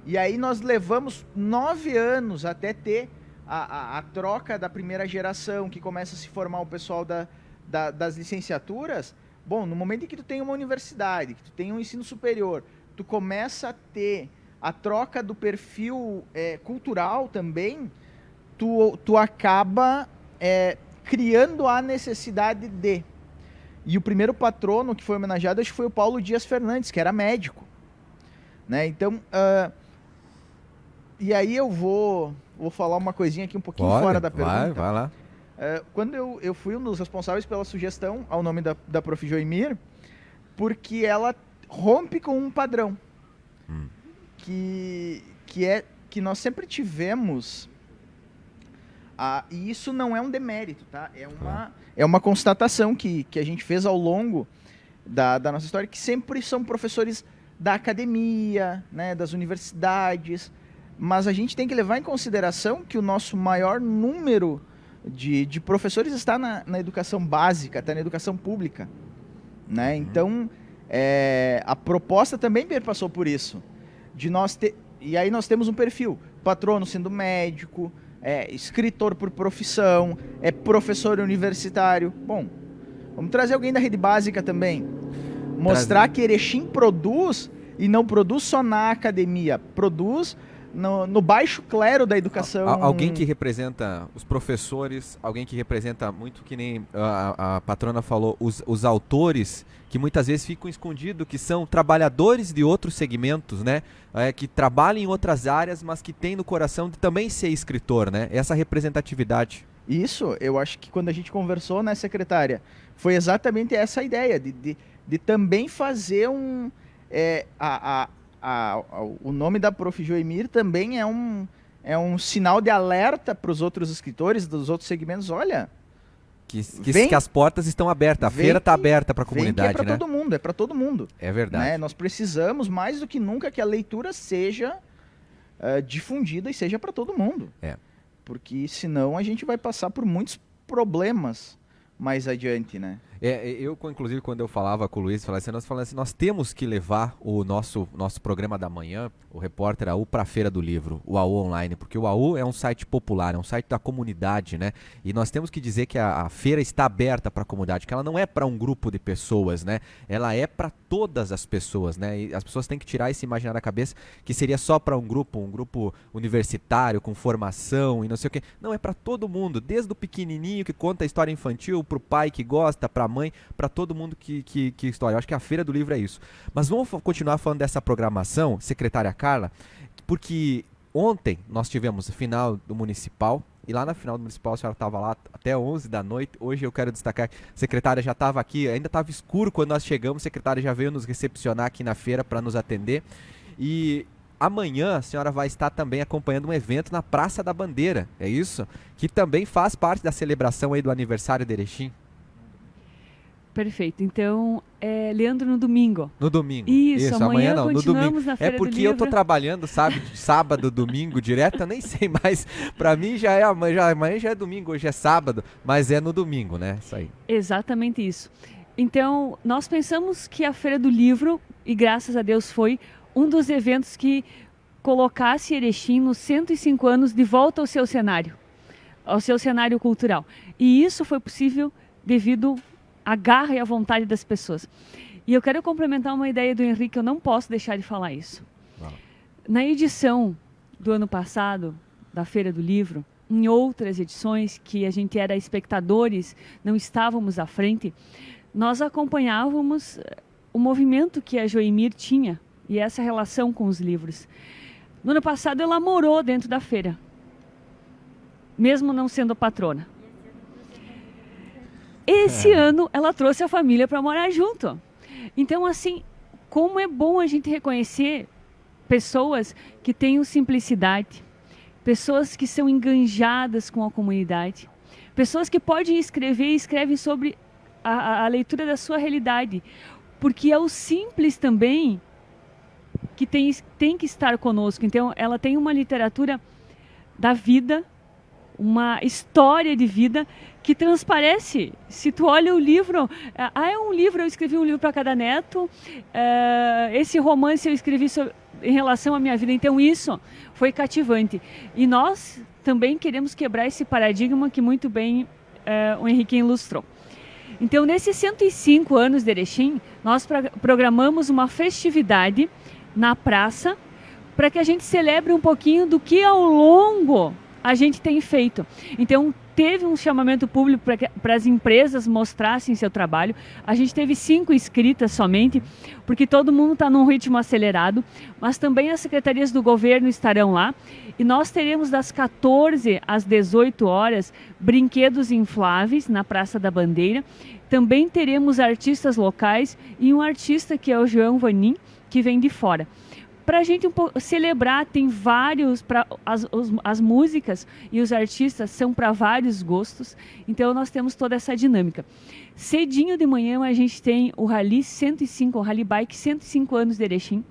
E aí nós levamos 9 anos até ter a troca da primeira geração, que começa a se formar o pessoal das licenciaturas. Bom, no momento em que tu tem uma universidade, que tu tem um ensino superior, tu começa a ter a troca do perfil cultural também, tu acaba criando a necessidade de. E o primeiro patrono que foi homenageado, acho que foi o Paulo Dias Fernandes, que era médico. Né? Então, e aí eu vou falar uma coisinha aqui um pouquinho fora da pergunta. Vai lá. Quando eu fui um dos responsáveis pela sugestão ao nome da Prof. Joemir, porque ela rompe com um padrão que nós sempre tivemos, e isso não é um demérito, tá? É uma constatação que a gente fez ao longo da nossa história, que sempre são professores da academia, né, das universidades, mas a gente tem que levar em consideração que o nosso maior número de professores está na educação básica, está na educação pública. Né? Então, a proposta também perpassou por isso. E aí nós temos um perfil, patrono sendo médico, escritor por profissão, professor universitário. Bom, vamos trazer alguém da rede básica também. Mostrar que Erechim produz, e não produz só na academia, produz no baixo clero da educação. Alguém que representa os professores, alguém que representa muito, que nem a patrona falou, os autores, que muitas vezes ficam escondidos, que são trabalhadores de outros segmentos, né? Que trabalham em outras áreas, mas que têm no coração de também ser escritor, né? Essa representatividade. Isso, eu acho que quando a gente conversou, né, secretária, foi exatamente essa a ideia, de também fazer o nome da Prof. Joemir também é um sinal de alerta para os outros escritores dos outros segmentos. Olha, que as portas estão abertas, a feira está aberta para a comunidade, é para todo mundo, é para todo mundo. É verdade. Né? Nós precisamos, mais do que nunca, que a leitura seja difundida e seja para todo mundo. Porque senão a gente vai passar por muitos problemas mais adiante, né? Eu, inclusive, quando eu falava com o Luiz, nós temos que levar o nosso programa da manhã, o Repórter AU, para a Feira do Livro, o AU Online, porque o AU é um site popular, é um site da comunidade, né? E nós temos que dizer que a feira está aberta para a comunidade, que ela não é para um grupo de pessoas, né? Ela é para todas as pessoas, né? E as pessoas têm que tirar esse imaginário da cabeça que seria só para um grupo universitário, com formação e não sei o quê. Não, é para todo mundo, desde o pequenininho que conta a história infantil, para o pai que gosta, para a mãe, para todo mundo que história. Eu acho que a Feira do Livro é isso. Mas vamos continuar falando dessa programação, secretária Carla, porque ontem nós tivemos a final do Municipal, e lá na final do Municipal a senhora estava lá até 11 da noite. Hoje eu quero destacar que a secretária já estava aqui, ainda estava escuro quando nós chegamos, a secretária já veio nos recepcionar aqui na feira para nos atender. E amanhã a senhora vai estar também acompanhando um evento na Praça da Bandeira, é isso? Que também faz parte da celebração aí do aniversário de Erechim. Perfeito. Então, Leandro, no domingo. No domingo. Isso, amanhã não, no domingo. Na Feira porque do Livro. Eu tô trabalhando, sabe, sábado, domingo, direto, eu nem sei mais. Pra mim já é amanhã já é domingo, hoje é sábado, mas é no domingo, né? Isso aí. Exatamente isso. Então, nós pensamos que a Feira do Livro, e graças a Deus foi um dos eventos que colocasse Erechim nos 105 anos de volta ao seu cenário cultural. E isso foi possível devido a garra e a vontade das pessoas. E eu quero complementar uma ideia do Henrique, eu não posso deixar de falar isso. Na edição do ano passado, da Feira do Livro, em outras edições que a gente era espectadores, não estávamos à frente, nós acompanhávamos o movimento que a Joemir tinha e essa relação com os livros. No ano passado ela morou dentro da feira, mesmo não sendo patrona. Esse ano ela trouxe a família para morar junto. Então, assim, como é bom a gente reconhecer pessoas que tenham simplicidade, pessoas que são enganjadas com a comunidade, pessoas que podem escrever e escrevem sobre a leitura da sua realidade, porque é o simples também que tem que estar conosco. Então, ela tem uma literatura da vida, uma história de vida que transparece. Se tu olha o livro, é um livro, eu escrevi um livro para cada neto, esse romance eu escrevi em relação à minha vida, então isso foi cativante. E nós também queremos quebrar esse paradigma que muito bem o Henrique ilustrou. Então, nesses 105 anos de Erechim, nós programamos uma festividade na praça para que a gente celebre um pouquinho do que ao longo a gente tem feito. Então, teve um chamamento público para as empresas mostrassem seu trabalho. A gente teve 5 inscritas somente, porque todo mundo está num ritmo acelerado, mas também as secretarias do governo estarão lá. E nós teremos das 14 às 18 horas brinquedos infláveis na Praça da Bandeira. Também teremos artistas locais e um artista que é o João Vanin, que vem de fora. Para a gente celebrar, tem vários, as músicas e os artistas são para vários gostos, então nós temos toda essa dinâmica. Cedinho de manhã a gente tem o Rally 105, o Rally Bike 105 anos de Erechim.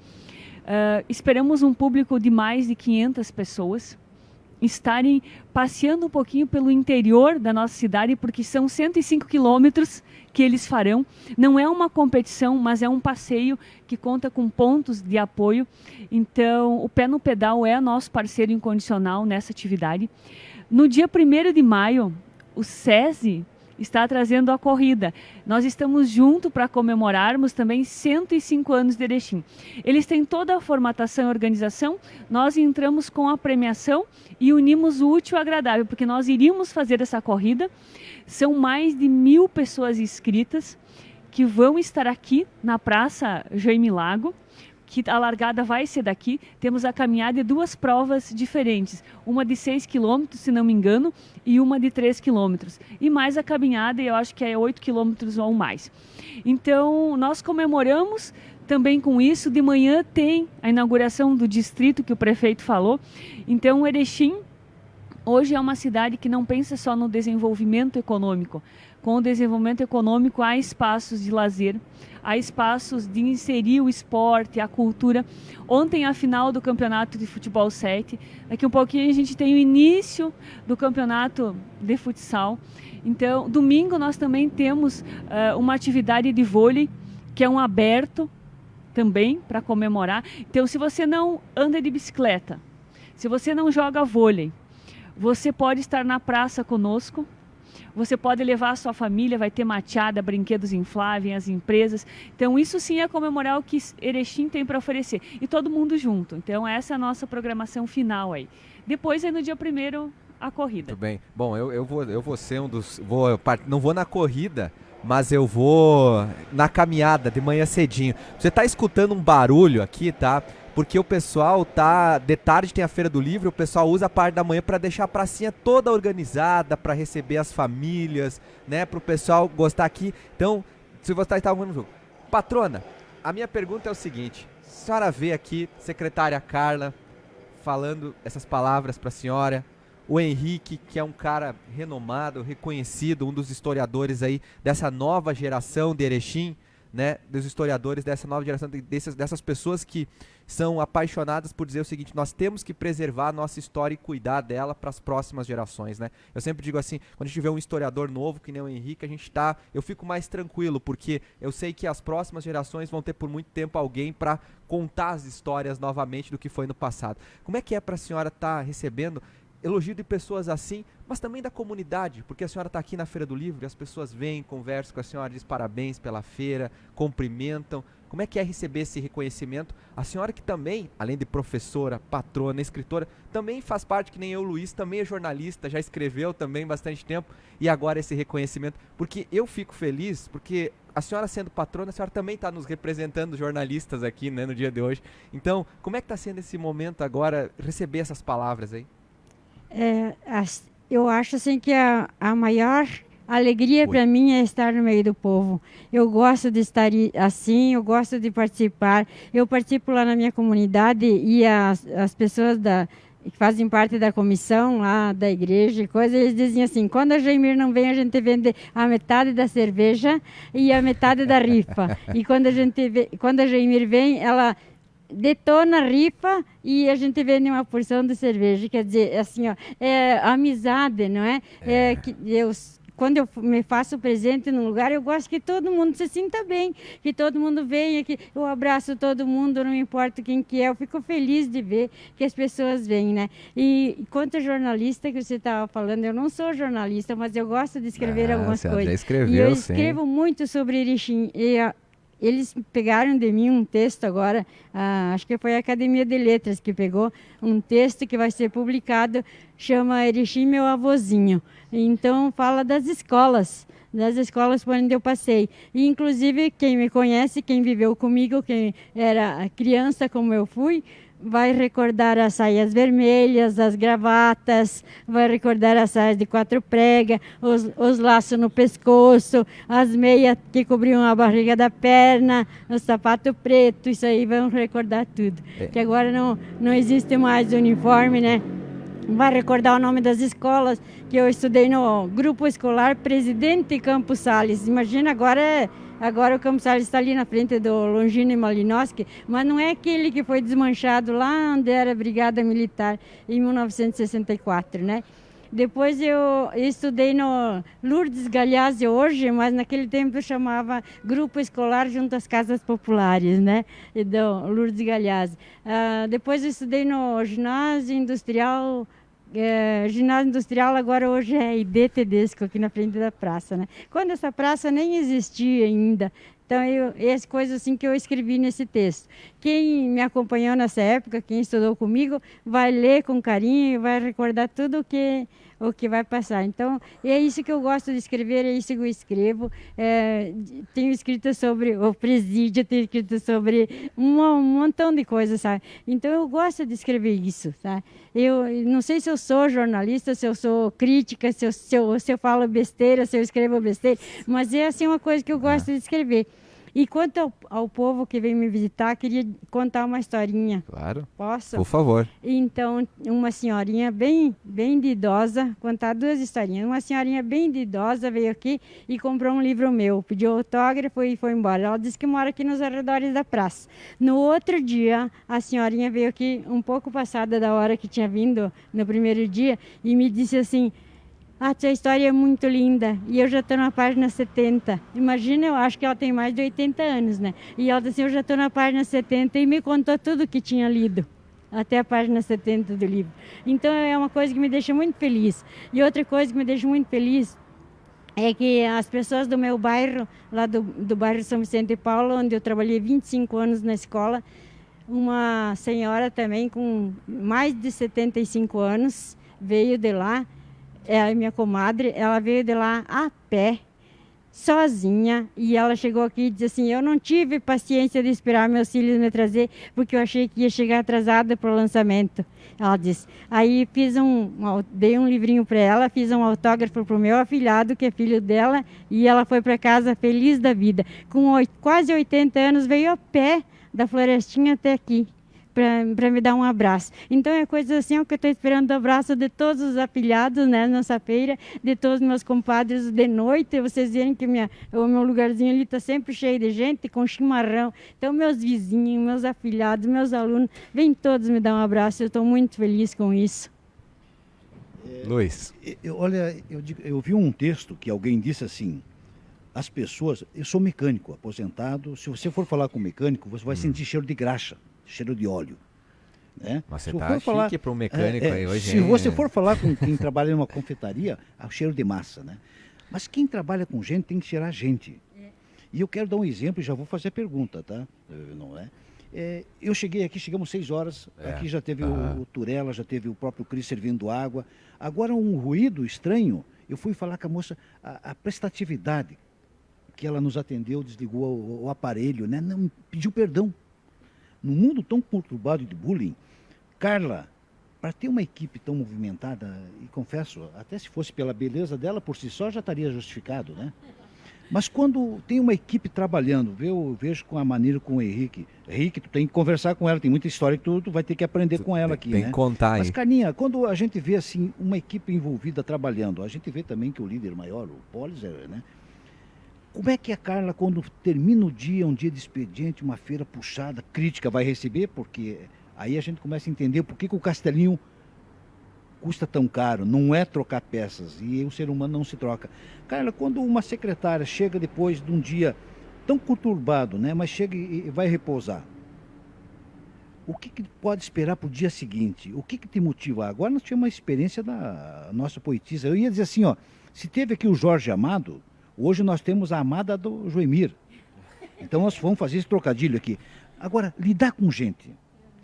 Esperamos um público de mais de 500 pessoas estarem passeando um pouquinho pelo interior da nossa cidade, porque são 105 quilômetros que eles farão. Não é uma competição, mas é um passeio que conta com pontos de apoio. Então, o Pé no Pedal é nosso parceiro incondicional nessa atividade. No dia 1º de maio, o SESI está trazendo a corrida. Nós estamos juntos para comemorarmos também 105 anos de Erechim. Eles têm toda a formatação e organização, nós entramos com a premiação e unimos o útil ao agradável, porque nós iríamos fazer essa corrida. São mais de 1.000 pessoas inscritas que vão estar aqui na Praça Jaime Lago, que a largada vai ser daqui. Temos a caminhada de 2 provas diferentes, uma de 6 quilômetros, se não me engano, e uma de 3 quilômetros. E mais a caminhada, eu acho que é 8 quilômetros ou mais. Então, nós comemoramos também com isso. De manhã tem a inauguração do distrito que o prefeito falou. Então, Erechim hoje é uma cidade que não pensa só no desenvolvimento econômico. Com o desenvolvimento econômico há espaços de lazer, há espaços de inserir o esporte, a cultura. Ontem a final do campeonato de futebol 7, daqui um pouquinho a gente tem o início do campeonato de futsal. Então, domingo nós também temos uma atividade de vôlei, que é um aberto também para comemorar. Então, se você não anda de bicicleta, se você não joga vôlei, você pode estar na praça conosco. Você pode levar a sua família, vai ter mateada, brinquedos infláveis, as empresas. Então, isso sim é comemorar o que Erechim tem para oferecer. E todo mundo junto. Então, essa é a nossa programação final aí. Depois, aí no dia 1º, a corrida. Muito bem. Bom, eu vou ser um dos... não vou na corrida, mas eu vou na caminhada de manhã cedinho. Você está escutando um barulho aqui, tá? Porque o pessoal de tarde tem a Feira do Livro, o pessoal usa a parte da manhã para deixar a pracinha toda organizada, para receber as famílias, né, para o pessoal gostar aqui. Então, se você está no jogo. Patrona, a minha pergunta é o seguinte: a senhora vê aqui, secretária Carla, falando essas palavras para a senhora, o Henrique, que é um cara renomado, reconhecido, um dos historiadores aí dessa nova geração de Erechim, né, dos historiadores dessa nova geração, dessas pessoas que são apaixonadas por dizer o seguinte: nós temos que preservar a nossa história e cuidar dela para as próximas gerações, né? Eu sempre digo assim, quando a gente vê um historiador novo, que nem o Henrique, eu fico mais tranquilo, porque eu sei que as próximas gerações vão ter por muito tempo alguém para contar as histórias novamente do que foi no passado. Como é que é para a senhora estar recebendo elogio de pessoas assim, mas também da comunidade, porque a senhora está aqui na Feira do Livro e as pessoas vêm, conversam com a senhora, dizem parabéns pela feira, cumprimentam. Como é que é receber esse reconhecimento? A senhora que também, além de professora, patrona, escritora, também faz parte, que nem eu, Luiz, também é jornalista, já escreveu também bastante tempo, e agora esse reconhecimento, porque eu fico feliz, porque a senhora sendo patrona, a senhora também está nos representando, jornalistas aqui, né, no dia de hoje. Então, como é que está sendo esse momento agora, receber essas palavras aí? Eu acho assim que a maior alegria para mim é estar no meio do povo. Eu gosto de estar assim, eu gosto de participar. Eu participo lá na minha comunidade e as pessoas que fazem parte da comissão lá da igreja e coisa, eles dizem assim, quando a Jaimir não vem, a gente vende a metade da cerveja e a metade da rifa. E quando a Jaimir vem, ela detona a rifa e a gente vende uma porção de cerveja. Quer dizer, assim, ó, é amizade, não é? Quando eu me faço presente num lugar, eu gosto que todo mundo se sinta bem, que todo mundo venha, que eu abraço todo mundo, não importa quem que é, eu fico feliz de ver que as pessoas vêm, né? E quanto jornalista que você estava falando, eu não sou jornalista, mas eu gosto de escrever algumas coisas. Já escreveu, e eu escrevo muito sobre Erechim. Eles pegaram de mim um texto agora, acho que foi a Academia de Letras que pegou, um texto que vai ser publicado, chama Erechim, meu avôzinho. Então, fala das escolas por onde eu passei. E, inclusive, quem me conhece, quem viveu comigo, quem era criança como eu fui, vai recordar as saias vermelhas, as gravatas, vai recordar as saias de 4 pregas, os laços no pescoço, as meias que cobriam a barriga da perna, o sapato preto, isso aí vão recordar tudo. Que agora não existe mais uniforme, né? Vai recordar o nome das escolas, que eu estudei no grupo escolar Presidente Campos Sales. Imagina, agora o Campos Sales está ali na frente do Longino e Malinowski, mas não é aquele que foi desmanchado lá onde era a Brigada Militar em 1964, né? Depois eu estudei no Lourdes Galhazzi hoje, mas naquele tempo eu chamava Grupo Escolar junto às Casas Populares, né? Do Lourdes Galhazzi. Depois eu estudei no Ginásio Industrial, agora hoje é ID Tedesco, aqui na frente da praça, né? Quando essa praça nem existia ainda. Então, essas coisas assim que eu escrevi nesse texto. Quem me acompanhou nessa época, quem estudou comigo, vai ler com carinho e vai recordar tudo o que vai passar. Então, é isso que eu gosto de escrever, é isso que eu escrevo. Tenho escrito sobre o presídio, tenho escrito sobre um montão de coisas, sabe? Então, eu gosto de escrever isso, sabe? Eu não sei se eu sou jornalista, se eu sou crítica, se eu falo besteira, se eu escrevo besteira, mas é assim uma coisa que eu gosto de escrever. E quanto ao povo que veio me visitar, queria contar uma historinha. Claro. Posso? Por favor. Então, uma senhorinha bem de idosa, contar 2 historinhas. Uma senhorinha bem de idosa veio aqui e comprou um livro meu, pediu autógrafo e foi embora. Ela disse que mora aqui nos arredores da praça. No outro dia, a senhorinha veio aqui um pouco passada da hora que tinha vindo no primeiro dia e me disse assim: tua história é muito linda e eu já estou na página 70. Imagina, eu acho que ela tem mais de 80 anos, né? E ela disse, eu já estou na página 70 e me contou tudo que tinha lido, até a página 70 do livro. Então é uma coisa que me deixa muito feliz. E outra coisa que me deixa muito feliz é que as pessoas do meu bairro, lá do bairro São Vicente de Paulo, onde eu trabalhei 25 anos na escola, uma senhora também com mais de 75 anos veio de lá. Ela é minha comadre, ela veio de lá a pé, sozinha, e ela chegou aqui e disse assim, eu não tive paciência de esperar meus filhos me trazer, porque eu achei que ia chegar atrasada para o lançamento. Ela disse, aí dei um livrinho para ela, fiz um autógrafo para o meu afilhado, que é filho dela, e ela foi para casa feliz da vida. Com quase 80 anos, veio a pé da Florestinha até aqui, para me dar um abraço. Então é coisa assim que eu estou esperando o abraço de todos os afilhados, né, nessa feira, de todos os meus compadres de noite. Vocês verem que o meu lugarzinho ali está sempre cheio de gente, com chimarrão. Então meus vizinhos, meus afilhados, meus alunos, vêm todos me dar um abraço. Eu estou muito feliz com isso. Luiz. Olha, eu vi um texto que alguém disse assim, as pessoas, eu sou mecânico, aposentado, se você for falar com um mecânico, você vai sentir cheiro de graxa, cheiro de óleo. Né? Mas você Se eu tá for falar- chique para um mecânico aí hoje, Se hein? você for falar com quem trabalha numa confeitaria, é o cheiro de massa, né? Mas quem trabalha com gente tem que cheirar gente. E eu quero dar um exemplo e já vou fazer a pergunta, tá? Não é? Eu cheguei aqui, chegamos 6 horas, aqui já teve o Turella, já teve o próprio Cris servindo água. Agora um ruído estranho, eu fui falar com a moça, a prestatividade que ela nos atendeu, desligou o aparelho, né? Não, pediu perdão. No mundo tão conturbado de bullying, Carla, para ter uma equipe tão movimentada, e confesso, até se fosse pela beleza dela por si só, já estaria justificado, né? Mas quando tem uma equipe trabalhando, eu vejo com a maneira com o Henrique. Henrique, tu tem que conversar com ela, tem muita história que tu vai ter que aprender com ela aqui, Tem né? que contar aí. Mas, Carlinha, quando a gente vê assim uma equipe envolvida trabalhando, a gente vê também que o líder maior, o Polis, né? Como é que a Carla, quando termina o dia, um dia de expediente, uma feira puxada, crítica, vai receber? Porque aí a gente começa a entender por que o Castelinho custa tão caro, não é trocar peças, e o ser humano não se troca. Carla, quando uma secretária chega depois de um dia tão conturbado, né, mas chega e vai repousar, o que pode esperar para o dia seguinte? O que te motiva? Agora nós tivemos uma experiência da nossa poetisa. Eu ia dizer assim, ó, se teve aqui o Jorge Amado, hoje nós temos a amada do Joemir. Então nós vamos fazer esse trocadilho aqui. Agora, lidar com gente.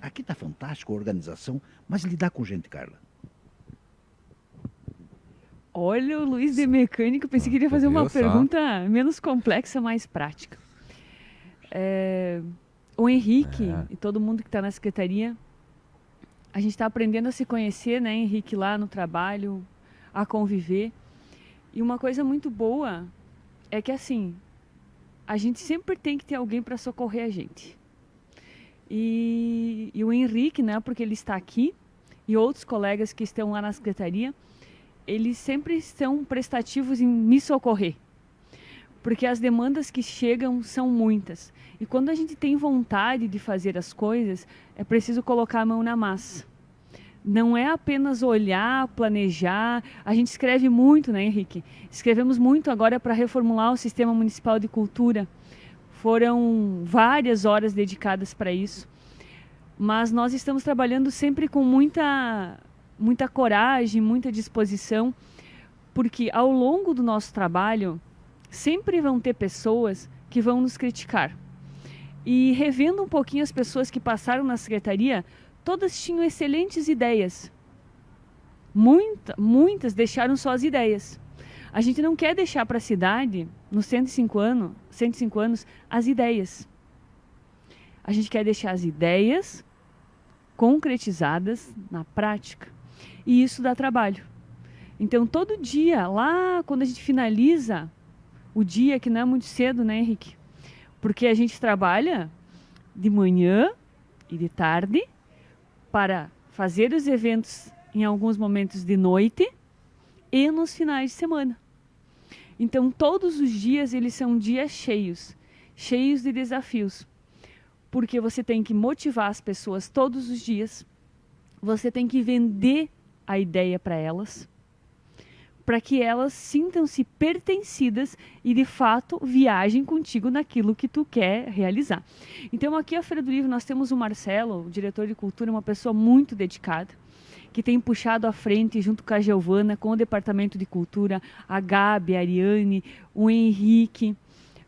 Aqui está fantástico a organização, mas lidar com gente, Carla. Olha, o Luiz de mecânico, pensei que iria fazer uma viu só? pergunta menos complexa, mais prática. O Henrique e todo mundo que está na secretaria, a gente está aprendendo a se conhecer, né, Henrique, lá no trabalho, a conviver. E uma coisa muito boa é que, assim, a gente sempre tem que ter alguém para socorrer a gente. E o Henrique, né, porque ele está aqui, e outros colegas que estão lá na secretaria, eles sempre estão prestativos em me socorrer. Porque as demandas que chegam são muitas. E quando a gente tem vontade de fazer as coisas, é preciso colocar a mão na massa. Não é apenas olhar, planejar. A gente escreve muito, né, Henrique? Escrevemos muito agora para reformular o Sistema Municipal de Cultura. Foram várias horas dedicadas para isso. Mas nós estamos trabalhando sempre com muita coragem, muita disposição, porque ao longo do nosso trabalho sempre vão ter pessoas que vão nos criticar. E revendo um pouquinho as pessoas que passaram na secretaria, todas tinham excelentes ideias. Muitas deixaram só as ideias. A gente não quer deixar para a cidade, nos 105 anos, as ideias. A gente quer deixar as ideias concretizadas na prática. E isso dá trabalho. Então, todo dia, lá quando a gente finaliza o dia, que não é muito cedo, né, Henrique? Porque a gente trabalha de manhã e de tarde para fazer os eventos em alguns momentos de noite e nos finais de semana. Então, todos os dias, eles são dias cheios de desafios. Porque você tem que motivar as pessoas todos os dias, você tem que vender a ideia para elas, para que elas sintam-se pertencidas e, de fato, viajem contigo naquilo que tu quer realizar. Então, aqui à Feira do Livro, nós temos o Marcelo, o diretor de cultura, uma pessoa muito dedicada, que tem puxado à frente, junto com a Giovana, com o Departamento de Cultura, a Gabi, a Ariane, o Henrique,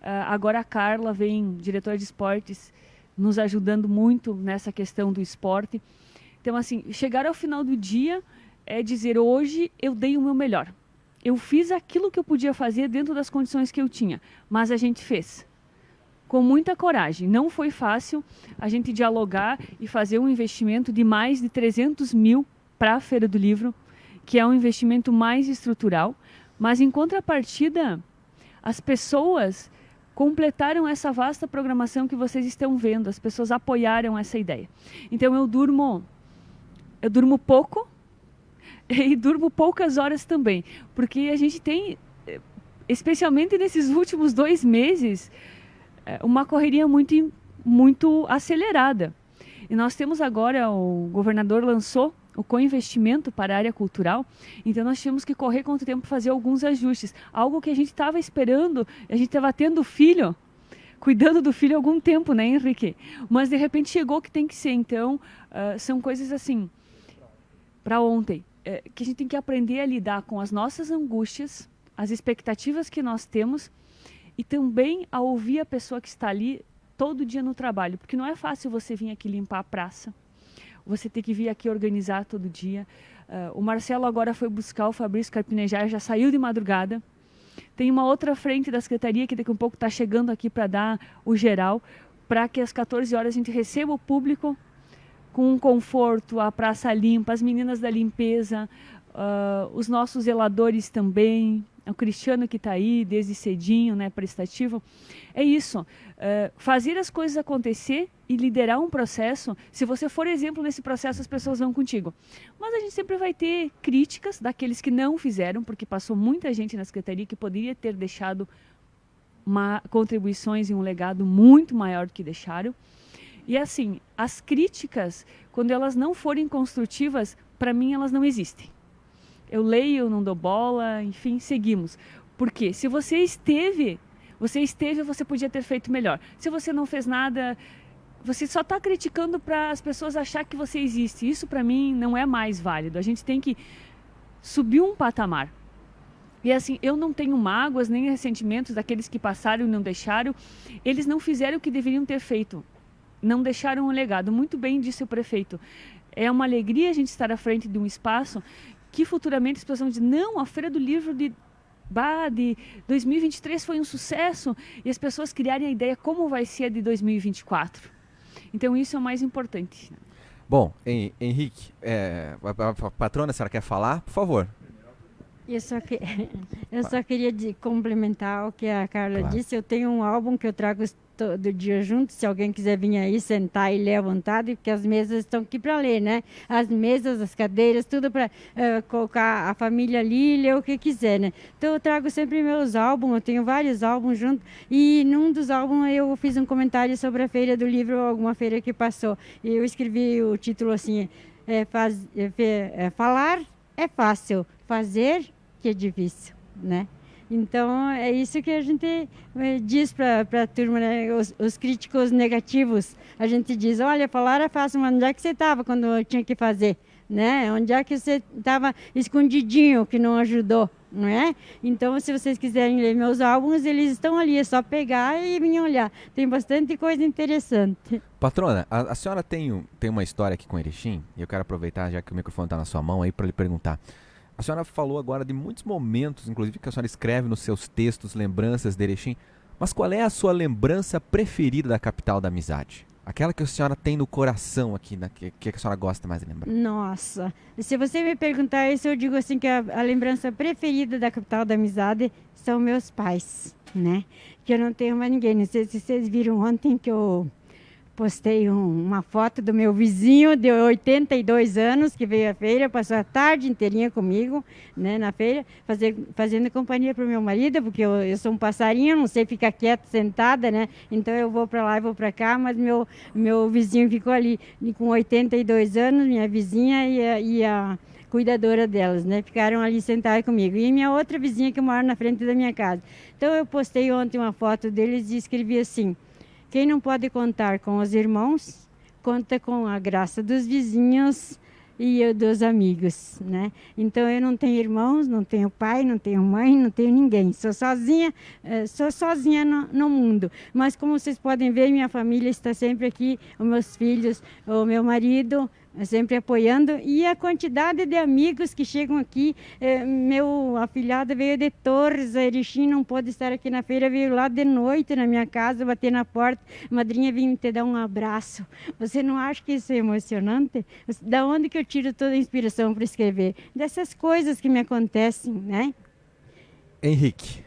agora a Carla vem, diretora de esportes, nos ajudando muito nessa questão do esporte. Então, assim, chegar ao final do dia é dizer, hoje eu dei o meu melhor. Eu fiz aquilo que eu podia fazer dentro das condições que eu tinha, mas a gente fez. Com muita coragem. Não foi fácil a gente dialogar e fazer um investimento de mais de 300 mil para a Feira do Livro, que é um investimento mais estrutural, mas em contrapartida, as pessoas completaram essa vasta programação que vocês estão vendo, as pessoas apoiaram essa ideia. Então eu durmo pouco e durmo poucas horas também, porque a gente tem, especialmente nesses últimos 2 meses, uma correria muito acelerada. E nós temos agora, o governador lançou o co-investimento para a área cultural, então nós tínhamos que correr contra o tempo para fazer alguns ajustes. Algo que a gente estava esperando, a gente estava tendo filho cuidando do filho há algum tempo, né, Henrique? Mas de repente chegou que tem que ser. Então, são coisas assim, para ontem, que a gente tem que aprender a lidar com as nossas angústias, as expectativas que nós temos e também a ouvir a pessoa que está ali todo dia no trabalho, porque não é fácil você vir aqui limpar a praça, você tem que vir aqui organizar todo dia. O Marcelo agora foi buscar o Fabrício Carpinejar, já saiu de madrugada. Tem uma outra frente da Secretaria que daqui a pouco está chegando aqui para dar o geral, para que às 14 horas a gente receba o público com conforto, a praça limpa, as meninas da limpeza, os nossos zeladores também, o Cristiano que está aí desde cedinho, né, prestativo. É isso, fazer as coisas acontecer e liderar um processo. Se você for exemplo nesse processo, as pessoas vão contigo. Mas a gente sempre vai ter críticas daqueles que não fizeram, porque passou muita gente na Secretaria que poderia ter deixado contribuições e um legado muito maior do que deixaram. E assim, as críticas, quando elas não forem construtivas, para mim elas não existem. Eu leio, não dou bola, enfim, seguimos. Porque se você esteve, você podia ter feito melhor. Se você não fez nada, você só está criticando para as pessoas achar que você existe. Isso para mim não é mais válido. A gente tem que subir um patamar. E assim, eu não tenho mágoas nem ressentimentos daqueles que passaram e não deixaram. Eles não fizeram o que deveriam ter feito. Não deixaram um legado. Muito bem disse o prefeito. É uma alegria a gente estar à frente de um espaço que futuramente as pessoas vão dizer, não, a Feira do Livro de 2023 foi um sucesso, e as pessoas criarem a ideia como vai ser a de 2024. Então isso é o mais importante. Bom, Henrique, a patrona, a senhora quer falar? Por favor. Eu só queria complementar o que a Carla disse. Eu tenho um álbum que eu trago todo dia junto, se alguém quiser vir aí sentar e ler à vontade, porque as mesas estão aqui para ler, né? As mesas, as cadeiras, tudo para colocar a família ali e ler o que quiser, né? Então eu trago sempre meus álbuns, eu tenho vários álbuns junto, e num dos álbuns eu fiz um comentário sobre a Feira do Livro, alguma feira que passou, e eu escrevi o título assim, falar é fácil, fazer que é difícil, né? Então, é isso que a gente diz para a turma, né? Os críticos negativos. A gente diz, olha, falar é fácil, mas onde é que você estava quando eu tinha que fazer? Né? Onde é que você estava escondidinho, que não ajudou? Não é? Então, se vocês quiserem ler meus álbuns, eles estão ali, é só pegar e vir olhar. Tem bastante coisa interessante. Patrona, a senhora tem uma história aqui com Erechim, e eu quero aproveitar, já que o microfone está na sua mão, aí para lhe perguntar. A senhora falou agora de muitos momentos, inclusive que a senhora escreve nos seus textos, lembranças de Erechim, mas qual é a sua lembrança preferida da capital da amizade? Aquela que a senhora tem no coração aqui, que a senhora gosta mais de lembrar? Nossa, se você me perguntar isso, eu digo assim que a lembrança preferida da capital da amizade são meus pais, né? Que eu não tenho mais ninguém. Não sei se vocês viram ontem que eu postei uma foto do meu vizinho de 82 anos, que veio à feira, passou a tarde inteirinha comigo, né, na feira, fazendo companhia para o meu marido, porque eu sou um passarinho, não sei ficar quieta, sentada, né, então eu vou para lá e vou para cá, mas meu vizinho ficou ali com 82 anos, minha vizinha e a cuidadora delas, né, ficaram ali sentadas comigo. E minha outra vizinha que mora na frente da minha casa. Então eu postei ontem uma foto deles e escrevi assim: quem não pode contar com os irmãos, conta com a graça dos vizinhos e dos amigos, né? Então eu não tenho irmãos, não tenho pai, não tenho mãe, não tenho ninguém. Sou sozinha no mundo. Mas como vocês podem ver, minha família está sempre aqui, os meus filhos, o meu marido, sempre apoiando, e a quantidade de amigos que chegam aqui. Meu afilhado veio de Torres, a Erechim, não pôde estar aqui na feira, veio lá de noite na minha casa, bater na porta, madrinha, vim te dar um abraço. Você não acha que isso é emocionante? Da onde que eu tiro toda a inspiração para escrever? Dessas coisas que me acontecem, né? Henrique,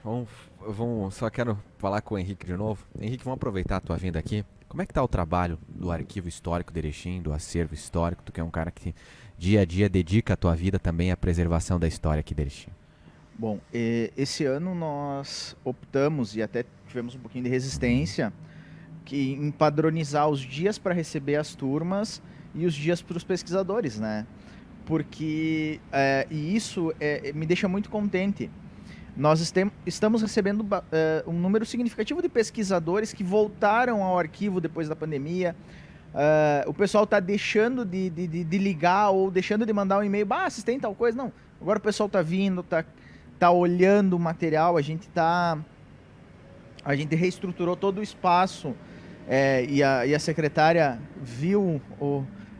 só quero falar com o Henrique de novo. Henrique, vamos aproveitar a tua vinda aqui. Como é que está o trabalho do arquivo histórico de Erechim, do acervo histórico? Tu que é um cara que dia a dia dedica a tua vida também à preservação da história aqui de Erechim. Bom, esse ano nós optamos, e até tivemos um pouquinho de resistência, em padronizar os dias para receber as turmas e os dias para os pesquisadores, né? Porque, e isso me deixa muito contente. nós estamos recebendo um número significativo de pesquisadores que voltaram ao arquivo depois da pandemia. O pessoal está deixando de ligar ou deixando de mandar um e-mail. Vocês têm tal coisa? Não. Agora o pessoal está vindo, tá olhando o material. A gente reestruturou todo o espaço e a secretária viu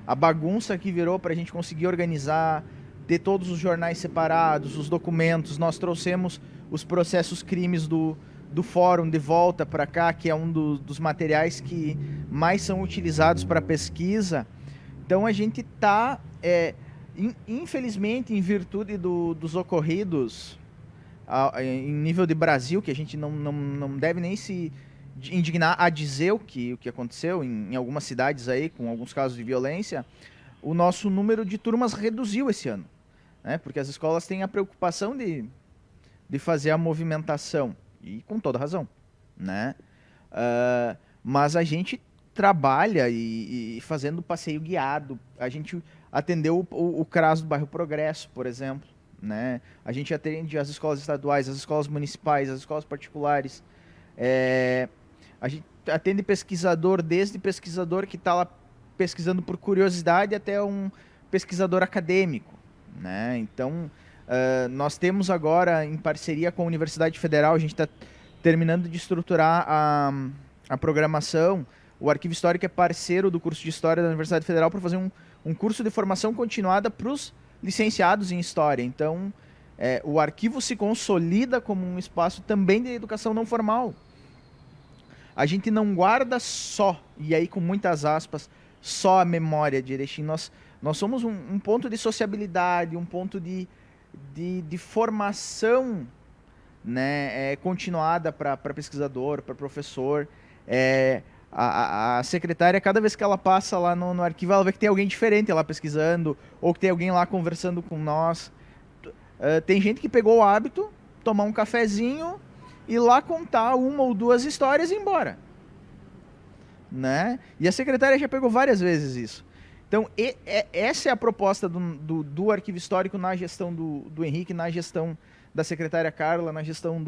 a bagunça que virou para a gente conseguir organizar, ter todos os jornais separados, os documentos. Nós trouxemos os processos crimes do fórum de volta para cá, que é um dos materiais que mais são utilizados para pesquisa. Então a gente está, infelizmente, em virtude dos ocorridos em nível de Brasil, que a gente não deve nem se indignar a dizer o que aconteceu em algumas cidades aí, com alguns casos de violência, o nosso número de turmas reduziu esse ano, né? Porque as escolas têm a preocupação de fazer a movimentação, e com toda razão, né? Mas a gente trabalha e fazendo passeio guiado. A gente atendeu o CRAS do bairro Progresso, por exemplo, né? A gente atende as escolas estaduais, as escolas municipais, as escolas particulares. A gente atende pesquisador, desde pesquisador que está lá pesquisando por curiosidade até um pesquisador acadêmico, né? Então, nós temos agora, em parceria com a Universidade Federal, a gente está terminando de estruturar a programação. O Arquivo Histórico é parceiro do curso de História da Universidade Federal para fazer um curso de formação continuada para os licenciados em História. Então, o arquivo se consolida como um espaço também de educação não formal. A gente não guarda só, e aí com muitas aspas, só a memória de Erechim. Nós somos um ponto de sociabilidade, um ponto de formação, né, continuada para pesquisador, para professor. A secretária, cada vez que ela passa lá no arquivo, ela vê que tem alguém diferente lá pesquisando, ou que tem alguém lá conversando com nós. Tem gente que pegou o hábito, tomar um cafezinho e lá contar uma ou duas histórias e ir embora, né? E a secretária já pegou várias vezes isso. Então, essa é a proposta do Arquivo Histórico na gestão do Henrique, na gestão da secretária Carla, na gestão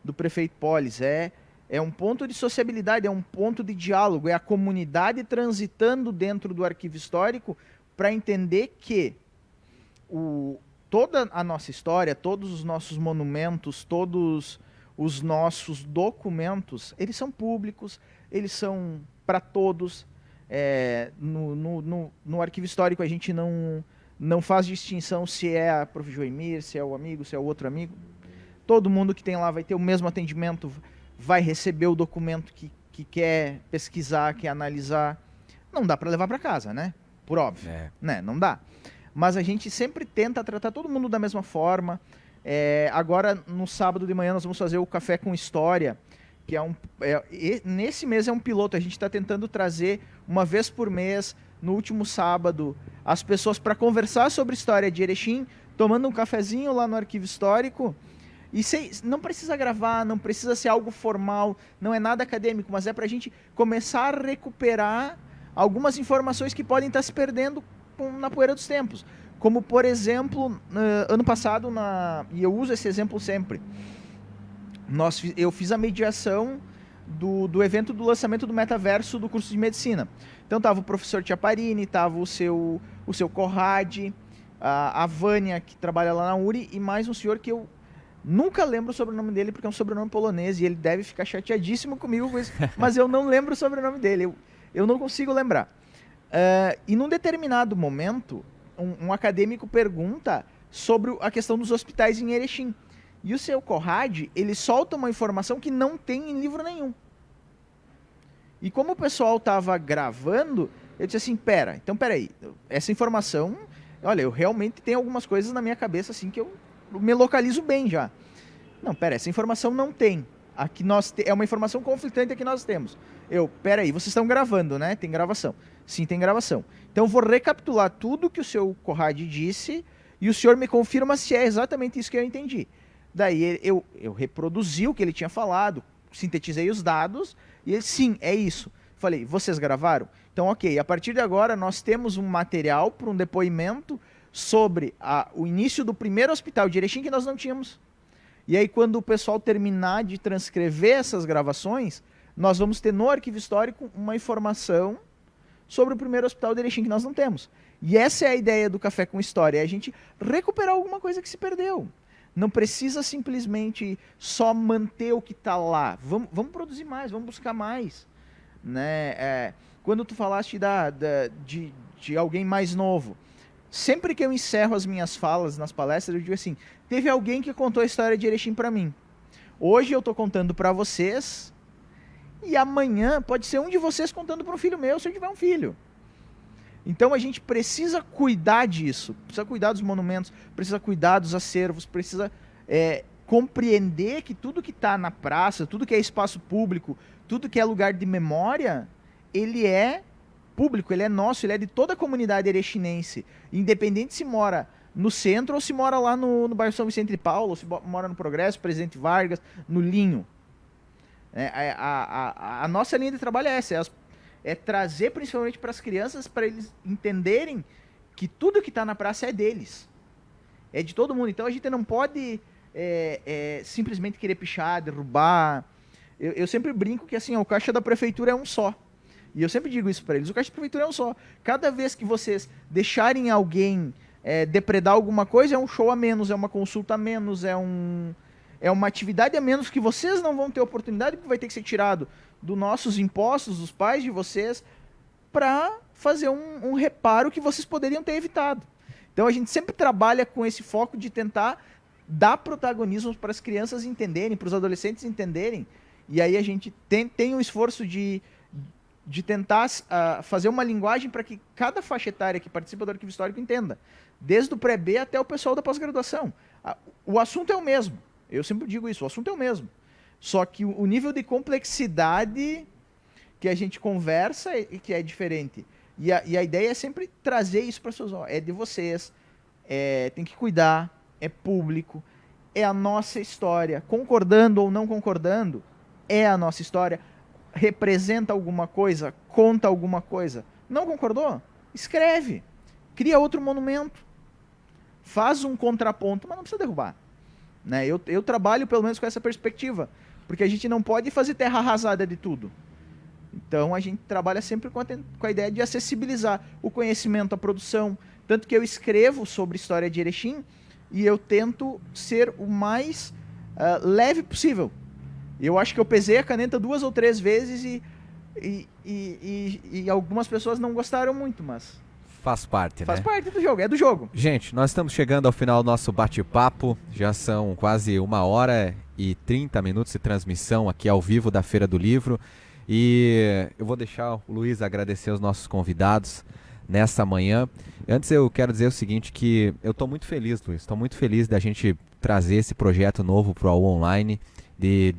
do prefeito Polis. É um ponto de sociabilidade, é um ponto de diálogo, é a comunidade transitando dentro do Arquivo Histórico para entender que toda a nossa história, todos os nossos monumentos, todos os nossos documentos, eles são públicos, eles são para todos. No Arquivo Histórico a gente não faz distinção se é a Prof. Joemir, se é o amigo, se é o outro amigo. Todo mundo que tem lá vai ter o mesmo atendimento, vai receber o documento que quer pesquisar, quer analisar. Não dá para levar para casa, né? Por óbvio, né? Não dá. Mas a gente sempre tenta tratar todo mundo da mesma forma. Agora, no sábado de manhã, nós vamos fazer o Café com História, que nesse mês é um piloto. A gente está tentando trazer uma vez por mês, no último sábado, as pessoas para conversar sobre história de Erechim, tomando um cafezinho lá no Arquivo Histórico. E não precisa gravar, não precisa ser algo formal, não é nada acadêmico, mas é para a gente começar a recuperar algumas informações que podem estar se perdendo na poeira dos tempos. Como, por exemplo, ano passado, e eu uso esse exemplo sempre, eu fiz a mediação do evento do lançamento do metaverso do curso de medicina. Então estava o professor Tiaparini, estava o seu Corrade, a Vânia, que trabalha lá na URI, e mais um senhor que eu nunca lembro o sobrenome dele, porque é um sobrenome polonês, e ele deve ficar chateadíssimo comigo com isso, mas eu não lembro o sobrenome dele, eu não consigo lembrar. E num determinado momento, um acadêmico pergunta sobre a questão dos hospitais em Erechim. E o seu Corrade, ele solta uma informação que não tem em livro nenhum. E como o pessoal estava gravando, eu disse assim, então peraí, essa informação, olha, eu realmente tenho algumas coisas na minha cabeça assim que eu me localizo bem já. Não, essa informação não tem. Aqui é uma informação conflitante que nós temos. Peraí, vocês estão gravando, né? Tem gravação. Sim, tem gravação. Então eu vou recapitular tudo que o seu Corrade disse e o senhor me confirma se é exatamente isso que eu entendi. Daí eu reproduzi o que ele tinha falado, sintetizei os dados e ele, sim, é isso. Falei, vocês gravaram? Então, ok, a partir de agora nós temos um material para um depoimento sobre o início do primeiro hospital de Erechim que nós não tínhamos. E aí, quando o pessoal terminar de transcrever essas gravações, nós vamos ter no arquivo histórico uma informação sobre o primeiro hospital de Erechim que nós não temos. E essa é a ideia do Café com História, é a gente recuperar alguma coisa que se perdeu. Não precisa simplesmente só manter o que está lá. Vamos produzir mais, vamos buscar mais. Né? Quando tu falaste de alguém mais novo, sempre que eu encerro as minhas falas nas palestras, eu digo assim, teve alguém que contou a história de Erechim para mim. Hoje eu estou contando para vocês, e amanhã pode ser um de vocês contando para um filho meu, se eu tiver um filho. Então a gente precisa cuidar disso, precisa cuidar dos monumentos, precisa cuidar dos acervos, precisa compreender que tudo que está na praça, tudo que é espaço público, tudo que é lugar de memória, ele é público, ele é nosso, ele é de toda a comunidade erechinense, independente se mora no centro ou se mora lá no bairro São Vicente de Paulo, ou se mora no Progresso, Presidente Vargas, no Linho. A nossa linha de trabalho é essa, é trazer principalmente para as crianças, para eles entenderem que tudo que está na praça é deles, é de todo mundo. Então a gente não pode simplesmente querer pichar, derrubar. Eu sempre brinco que assim, o caixa da prefeitura é um só. E eu sempre digo isso para eles, o caixa da prefeitura é um só. Cada vez que vocês deixarem alguém depredar alguma coisa, é um show a menos, é uma consulta a menos, é uma atividade a menos que vocês não vão ter oportunidade, porque vai ter que ser tirado dos nossos impostos, dos pais de vocês, para fazer um reparo que vocês poderiam ter evitado. Então a gente sempre trabalha com esse foco de tentar dar protagonismo para as crianças entenderem, para os adolescentes entenderem, e aí a gente tem um esforço de tentar fazer uma linguagem para que cada faixa etária que participa do arquivo histórico entenda, desde o pré-B até o pessoal da pós-graduação. O assunto é o mesmo, eu sempre digo isso, o assunto é o mesmo, só que o nível de complexidade que a gente conversa e que é diferente. E a ideia é sempre trazer isso para as pessoas. É de vocês, tem que cuidar, é público, é a nossa história. Concordando ou não concordando, é a nossa história. Representa alguma coisa, conta alguma coisa. Não concordou? Escreve. Cria outro monumento. Faz um contraponto, mas não precisa derrubar. Né? Eu trabalho pelo menos com essa perspectiva, porque a gente não pode fazer terra arrasada de tudo. Então a gente trabalha sempre com a ideia de acessibilizar o conhecimento, a produção. Tanto que eu escrevo sobre história de Erechim e eu tento ser o mais leve possível. Eu acho que eu pesei a caneta 2 ou 3 vezes e algumas pessoas não gostaram muito, mas faz parte, faz né? parte do jogo, é do jogo. Gente, nós estamos chegando ao final do nosso bate-papo, já são quase 1h30 de transmissão aqui ao vivo da Feira do Livro. E eu vou deixar o Luiz agradecer os nossos convidados nessa manhã. Antes eu quero dizer o seguinte, que eu estou muito feliz, Luiz, estou muito feliz da gente trazer esse projeto novo para o online, de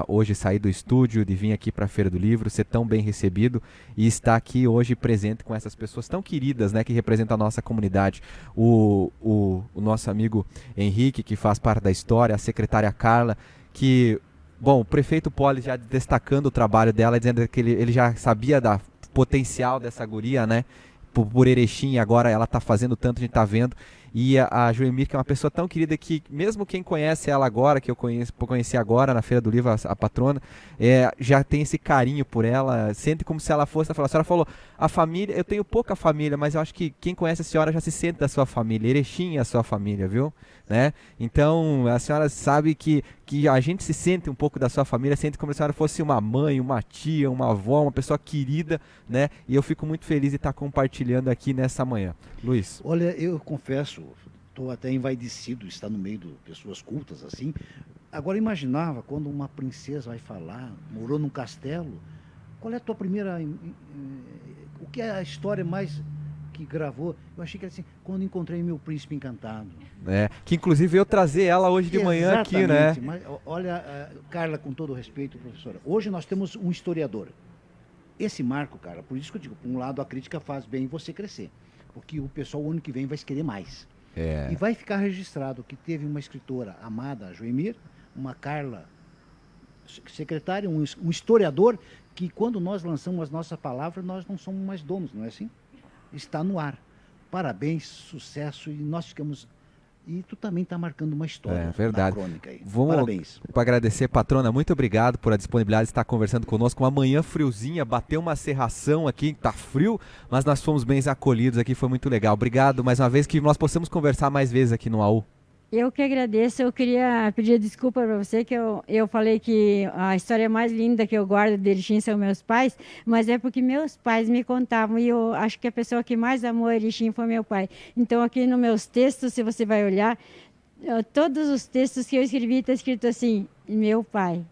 hoje sair do estúdio, de vir aqui para a Feira do Livro, ser tão bem recebido e estar aqui hoje presente com essas pessoas tão queridas, né, que representam a nossa comunidade. O nosso amigo Henrique, que faz parte da história, a secretária Carla, que... Bom, o prefeito Poli já destacando o trabalho dela, dizendo que ele já sabia da potencial dessa guria, né? Por Erechim, agora ela está fazendo tanto, a gente está vendo. E a Joemir, que é uma pessoa tão querida que, mesmo quem conhece ela agora, que eu conheci agora na Feira do Livro, a patrona, já tem esse carinho por ela, sente como se ela fosse. A senhora falou, a família, eu tenho pouca família, mas eu acho que quem conhece a senhora já se sente da sua família. Erechim é a sua família, viu? Né? Então, a senhora sabe que a gente se sente um pouco da sua família, sente como se a senhora fosse uma mãe, uma tia, uma avó, uma pessoa querida, né? E eu fico muito feliz de estar compartilhando aqui nessa manhã. Luiz. Olha, eu confesso, estou até envaidecido, estar no meio de pessoas cultas assim. Agora, imaginava quando uma princesa vai falar, morou num castelo, qual é a tua primeira... o que é a história mais que gravou? Eu achei que era assim, quando encontrei meu príncipe encantado. Que inclusive eu trazer ela hoje de manhã aqui, né? Mas, olha, Carla, com todo o respeito, professora, hoje nós temos um historiador. Esse marco, cara, por isso que eu digo, por um lado a crítica faz bem você crescer, porque o pessoal o ano que vem vai querer mais. E vai ficar registrado que teve uma escritora amada, a Joemir, uma Carla, secretária, um historiador, que quando nós lançamos as nossas palavras, nós não somos mais donos, não é assim? Está no ar. Parabéns, sucesso, e nós ficamos E tu também está marcando uma história É verdade. na crônica aí. Vamos Parabéns. para agradecer, patrona, muito obrigado por a disponibilidade de estar conversando conosco. Uma manhã friozinha, bateu uma serração aqui, tá frio, mas nós fomos bem acolhidos aqui, foi muito legal. Obrigado mais uma vez, que nós possamos conversar mais vezes aqui no AU. Eu que agradeço. Eu queria pedir desculpa para você que eu falei que a história mais linda que eu guardo de Erechim são meus pais, mas é porque meus pais me contavam e eu acho que a pessoa que mais amou Erechim foi meu pai. Então aqui nos meus textos, se você vai olhar, todos os textos que eu escrevi está escrito assim, meu pai,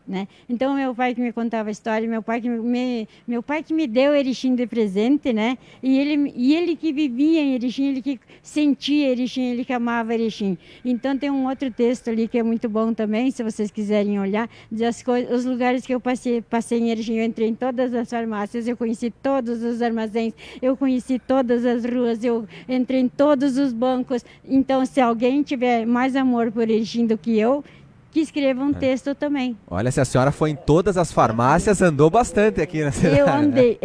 né? Então meu pai que me contava a história, meu pai que me deu Erechim de presente, né? E ele que vivia em Erechim, ele que sentia Erechim, ele que amava Erechim. Então tem um outro texto ali que é muito bom também, se vocês quiserem olhar, diz os lugares que eu passei em Erechim. Eu entrei em todas as farmácias, eu conheci todos os armazéns, eu conheci todas as ruas, eu entrei em todos os bancos. Então se alguém tiver mais amor por Erechim do que eu, que escreva um texto também. Olha, se a senhora foi em todas as farmácias, andou bastante aqui na cidade. Eu andei.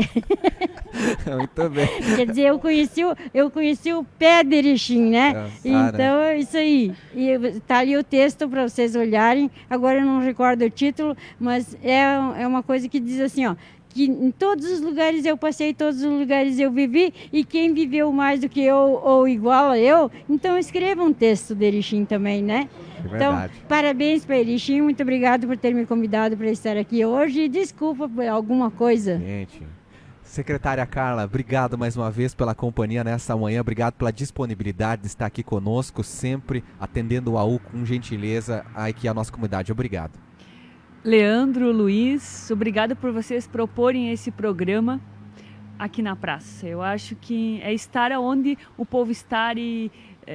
Muito bem. Quer dizer, eu conheci o pé de Erechim, né? Então, é isso aí. E tá ali o texto para vocês olharem. Agora eu não recordo o título, mas é uma coisa que diz assim, ó, que em todos os lugares eu passei, todos os lugares eu vivi, e quem viveu mais do que eu ou igual a eu, então escreva um texto de Erechim também, né? É então, parabéns para Erechim, muito obrigado por ter me convidado para estar aqui hoje e desculpa por alguma coisa. Gente, secretária Carla, obrigado mais uma vez pela companhia nessa manhã, obrigado pela disponibilidade de estar aqui conosco, sempre atendendo o AU com gentileza aqui a nossa comunidade. Obrigado. Leandro, Luiz, obrigado por vocês proporem esse programa aqui na praça. Eu acho que é estar onde o povo está e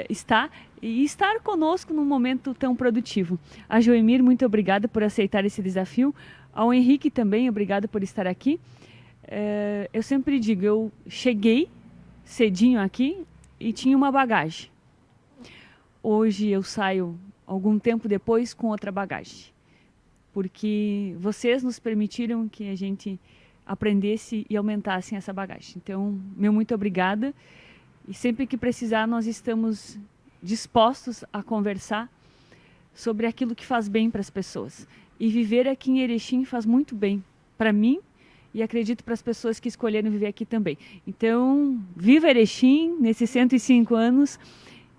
estar conosco num momento tão produtivo. A Joemir, muito obrigada por aceitar esse desafio. Ao Henrique também, obrigado por estar aqui. Eu sempre digo, eu cheguei cedinho aqui e tinha uma bagagem. Hoje eu saio algum tempo depois com outra bagagem. Porque vocês nos permitiram que a gente aprendesse e aumentasse essa bagagem. Então, meu muito obrigada. E sempre que precisar, nós estamos dispostos a conversar sobre aquilo que faz bem para as pessoas. E viver aqui em Erechim faz muito bem para mim e acredito para as pessoas que escolheram viver aqui também. Então, viva Erechim nesses 105 anos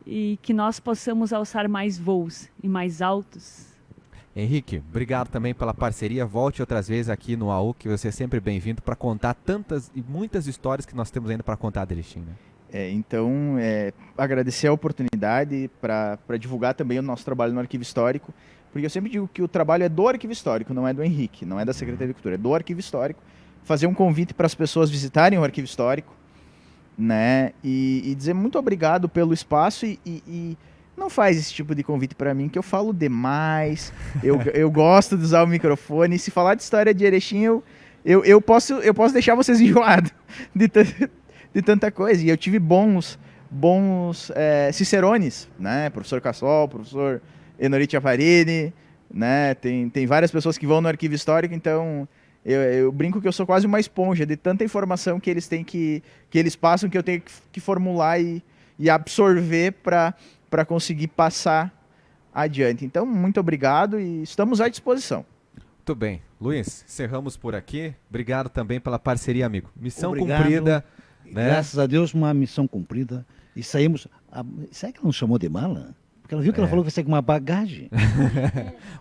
e que nós possamos alçar mais voos e mais altos. Henrique, obrigado também pela parceria. Volte outras vezes aqui no AU, que você é sempre bem-vindo para contar tantas e muitas histórias que nós temos ainda para contar de Erechim, né? Então, agradecer a oportunidade para divulgar também o nosso trabalho no Arquivo Histórico, porque eu sempre digo que o trabalho é do Arquivo Histórico, não é do Henrique, não é da Secretaria de Cultura, é do Arquivo Histórico. Fazer um convite para as pessoas visitarem o Arquivo Histórico, né? E dizer muito obrigado pelo espaço e não faz esse tipo de convite para mim, que eu falo demais, eu gosto de usar o microfone, e se falar de história de Erechim, eu posso deixar vocês enjoados de tanta coisa. E eu tive bons cicerones, né? Professor Cassol, professor Enorite Avarini, né? Tem várias pessoas que vão no Arquivo Histórico, então eu brinco que eu sou quase uma esponja de tanta informação que eles têm que eles passam, que eu tenho que formular e absorver para conseguir passar adiante. Então, muito obrigado e estamos à disposição. Muito bem. Luiz, encerramos por aqui. Obrigado também pela parceria, amigo. Missão Obrigado. cumprida. Né? Graças a Deus, uma missão cumprida. E saímos... Será que ela não chamou de mala? Porque ela viu que ela falou que vai sair com uma bagagem.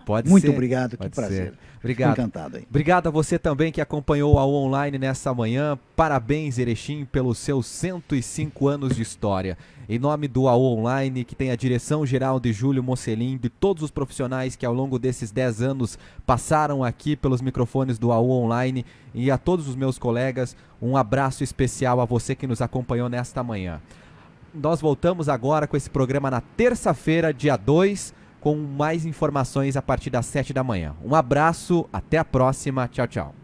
Pode Muito ser. obrigado, Pode que prazer. ser. Obrigado. Fico encantado aí. Obrigado a você também que acompanhou a online nessa manhã. Parabéns, Erechim, pelos seus 105 anos de história. Em nome do AU Online, que tem a direção geral de Júlio Mocelin, de todos os profissionais que ao longo desses 10 anos passaram aqui pelos microfones do AU Online, e a todos os meus colegas, um abraço especial a você que nos acompanhou nesta manhã. Nós voltamos agora com esse programa na terça-feira, dia 2, com mais informações a partir das 7 da manhã. Um abraço, até a próxima, tchau, tchau.